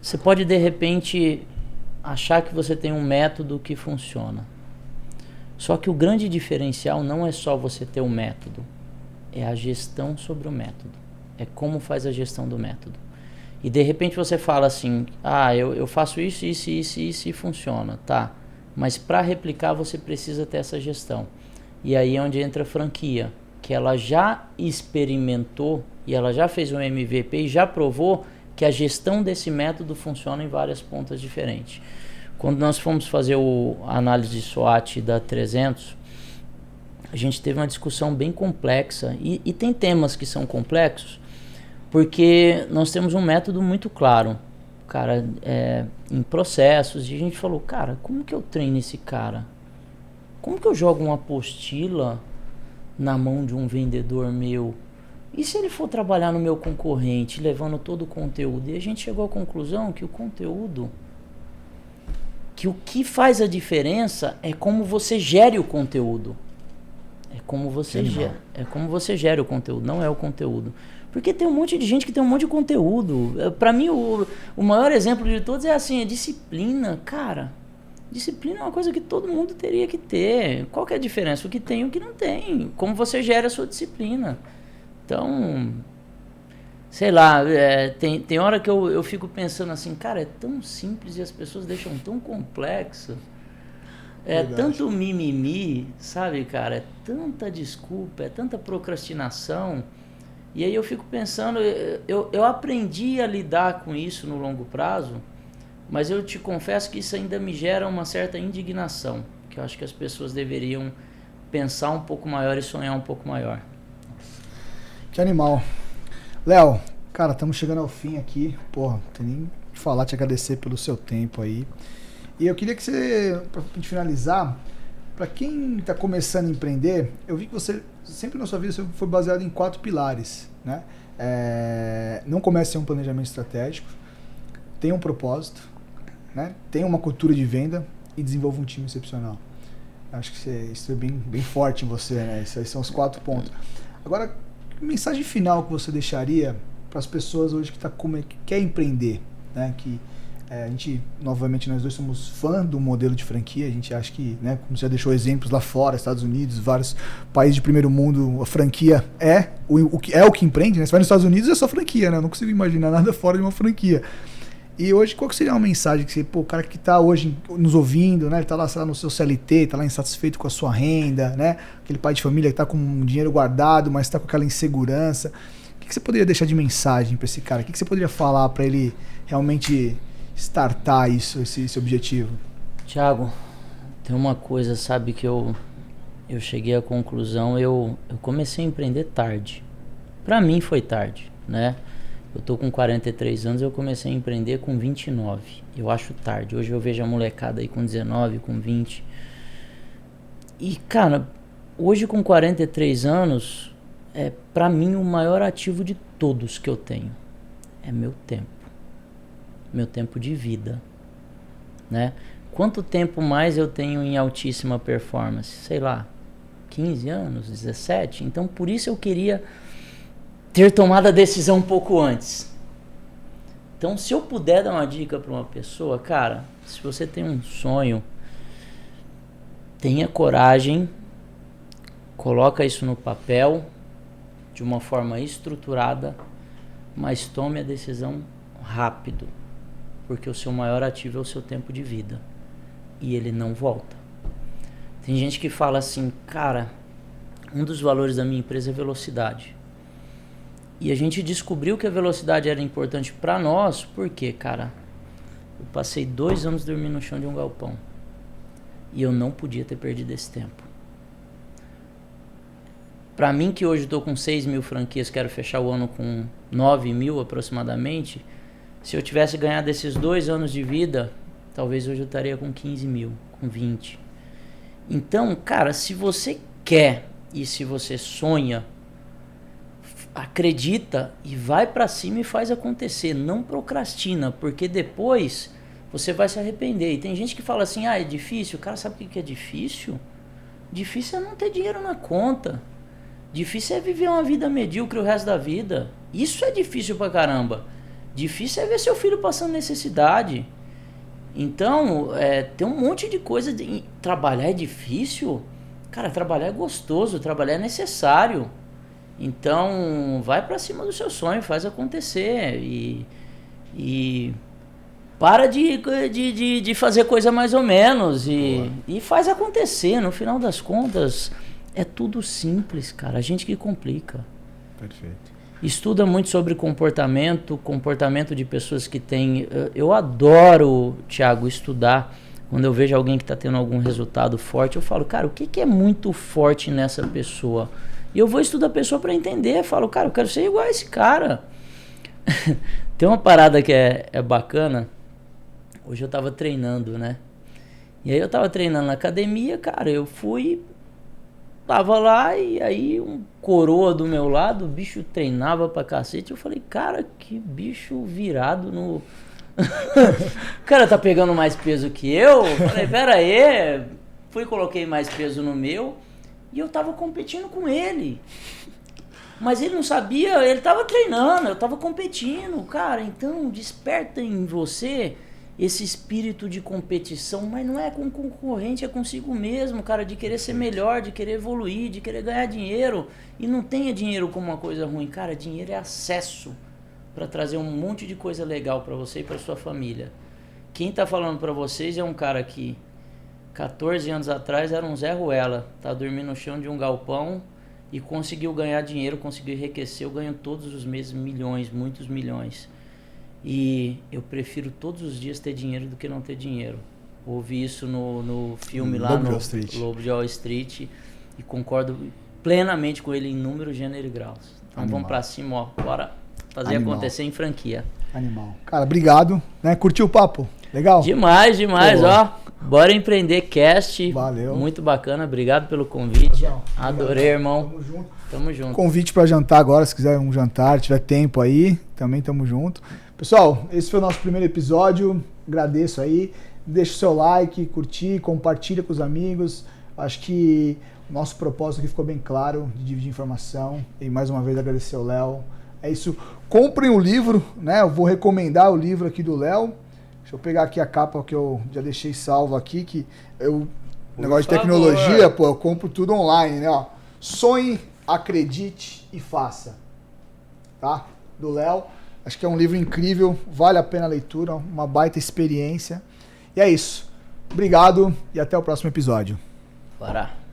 Você pode, de repente, achar que você tem um método que funciona. Só que o grande diferencial não é só você ter um método. É a gestão sobre o método. É como faz a gestão do método. E de repente você fala assim, eu faço isso e funciona, tá? Mas para replicar você precisa ter essa gestão. E aí é onde entra a franquia, que ela já experimentou e ela já fez um MVP e já provou que a gestão desse método funciona em várias pontas diferentes. Quando nós fomos fazer a análise SWOT da 300, a gente teve uma discussão bem complexa e tem temas que são complexos, porque nós temos um método muito claro, cara, em processos. E a gente falou, cara, como que eu treino esse cara? Como que eu jogo uma apostila na mão de um vendedor meu? E se ele for trabalhar no meu concorrente, levando todo o conteúdo? E a gente chegou à conclusão que o conteúdo, que o que faz a diferença é como você gere o conteúdo. É como você gera o conteúdo, não é o conteúdo. Porque tem um monte de gente que tem um monte de conteúdo. Pra mim, o maior exemplo de todos é assim, a disciplina. Cara, disciplina é uma coisa que todo mundo teria que ter. Qual que é a diferença? O que tem e o que não tem. Como você gera a sua disciplina. Então, sei lá, tem hora que eu fico pensando assim, cara, é tão simples e as pessoas deixam tão complexo. É tanto mimimi, sabe, cara? É tanta desculpa, é tanta procrastinação. E aí eu fico pensando, eu aprendi a lidar com isso no longo prazo, mas eu te confesso que isso ainda me gera uma certa indignação, que eu acho que as pessoas deveriam pensar um pouco maior e sonhar um pouco maior. Que animal. Léo, cara, estamos chegando ao fim aqui. Porra, não tem nem o que falar, te agradecer pelo seu tempo aí. E eu queria que você, pra gente finalizar, para quem está começando a empreender, eu vi que você, sempre na sua vida, você foi baseado em 4 pilares, né? Não comece sem um planejamento estratégico, tenha um propósito, né? Tenha uma cultura de venda e desenvolva um time excepcional. Acho que isso é bem forte em você, né? Esses são os 4 pontos. Agora, que mensagem final que você deixaria para as pessoas hoje que quer empreender, né? Que a gente, novamente, nós dois somos fã do modelo de franquia. A gente acha que, né, como você já deixou exemplos lá fora, Estados Unidos, vários países de primeiro mundo, a franquia é o que empreende, né? Você vai nos Estados Unidos, é só franquia, né? Eu não consigo imaginar nada fora de uma franquia. E hoje, qual que seria uma mensagem que você, o cara que está hoje nos ouvindo, né? Ele está lá, sei lá, no seu CLT, está lá insatisfeito com a sua renda, né? Aquele pai de família que está com um dinheiro guardado, mas está com aquela insegurança. O que você poderia deixar de mensagem para esse cara? O que você poderia falar para ele realmente startar esse objetivo? Thiago, tem uma coisa, sabe, que eu cheguei à conclusão, eu comecei a empreender tarde. Pra mim foi tarde, né? Eu tô com 43 anos, eu comecei a empreender com 29. Eu acho tarde. Hoje eu vejo a molecada aí com 19, com 20. E, cara, hoje com 43 anos, pra mim o maior ativo de todos que eu tenho é meu tempo. Meu tempo de vida, né? Quanto tempo mais eu tenho em altíssima performance? Sei lá, 15 anos, 17? Então por isso eu queria ter tomado a decisão um pouco antes. Então se eu puder dar uma dica para uma pessoa, cara, se você tem um sonho, tenha coragem, coloca isso no papel de uma forma estruturada, mas tome a decisão rápido. Porque o seu maior ativo é o seu tempo de vida. E ele não volta. Tem gente que fala assim, cara, um dos valores da minha empresa é velocidade. E a gente descobriu que a velocidade era importante para nós, porque, cara, eu passei 2 anos dormindo no chão de um galpão. E eu não podia ter perdido esse tempo. Para mim, que hoje estou com 6 mil franquias, quero fechar o ano com 9 mil aproximadamente. Se eu tivesse ganhado esses 2 anos de vida, talvez hoje eu estaria com 15 mil, com 20. Então, cara, se você quer e se você sonha, acredita e vai pra cima e faz acontecer. Não procrastina, porque depois você vai se arrepender. E tem gente que fala assim, é difícil. Cara, sabe o que é difícil? Difícil é não ter dinheiro na conta. Difícil é viver uma vida medíocre o resto da vida. Isso é difícil pra caramba. Difícil é ver seu filho passando necessidade. Então, tem um monte de coisa. Trabalhar é difícil? Cara, trabalhar é gostoso, trabalhar é necessário. Então, vai pra cima do seu sonho, faz acontecer. E para de fazer coisa mais ou menos. E faz acontecer. No final das contas, é tudo simples, cara. A gente que complica. Perfeito. Estuda muito sobre comportamento de pessoas que têm... Eu adoro, Thiago, estudar. Quando eu vejo alguém que está tendo algum resultado forte, eu falo, cara, o que é muito forte nessa pessoa? E eu vou estudar a pessoa para entender. Eu falo, cara, eu quero ser igual a esse cara. Tem uma parada que é bacana. Hoje eu tava treinando, né? E aí eu tava treinando na academia, cara, eu fui, tava lá e aí um coroa do meu lado, o bicho treinava pra cacete, eu falei, cara, que bicho virado no... O cara tá pegando mais peso que eu? Falei, pera aí, fui e coloquei mais peso no meu e eu tava competindo com ele. Mas ele não sabia, ele tava treinando, eu tava competindo, cara, então desperta em você esse espírito de competição, mas não é com concorrente, é consigo mesmo, cara, de querer ser melhor, de querer evoluir, de querer ganhar dinheiro. E não tenha dinheiro como uma coisa ruim, cara, dinheiro é acesso para trazer um monte de coisa legal para você e para sua família. Quem tá falando para vocês é um cara que 14 anos atrás era um Zé Ruela, tá dormindo no chão de um galpão e conseguiu ganhar dinheiro, conseguiu enriquecer. Eu ganho todos os meses milhões, muitos milhões. E eu prefiro todos os dias ter dinheiro do que não ter dinheiro. Ouvi isso no filme lá, no Lobo de Wall Street, e concordo plenamente com ele em número, gênero e graus. Então vamos pra cima, ó, bora fazer acontecer em franquia. Animal. Cara, obrigado, né? Curtiu o papo? Legal? Demais, ó. Bora Empreender Cast. Valeu. Muito bacana, obrigado pelo convite. Legal. Adorei, irmão. Tamo junto. Convite pra jantar agora, se quiser um jantar, tiver tempo aí, também tamo junto. Pessoal, esse foi o nosso primeiro episódio. Agradeço aí. Deixa o seu like, curtir, compartilha com os amigos. Acho que o nosso propósito aqui ficou bem claro, de dividir informação. E mais uma vez agradecer ao Léo. É isso. Comprem o livro, né? Eu vou recomendar o livro aqui do Léo. Deixa eu pegar aqui a capa que eu já deixei salvo aqui, que eu... Negócio de tecnologia, pô, eu compro tudo online, né? Ó, sonhe, acredite e faça. Tá? Do Léo. Acho que é um livro incrível, vale a pena a leitura, uma baita experiência. E é isso. Obrigado e até o próximo episódio. Bora.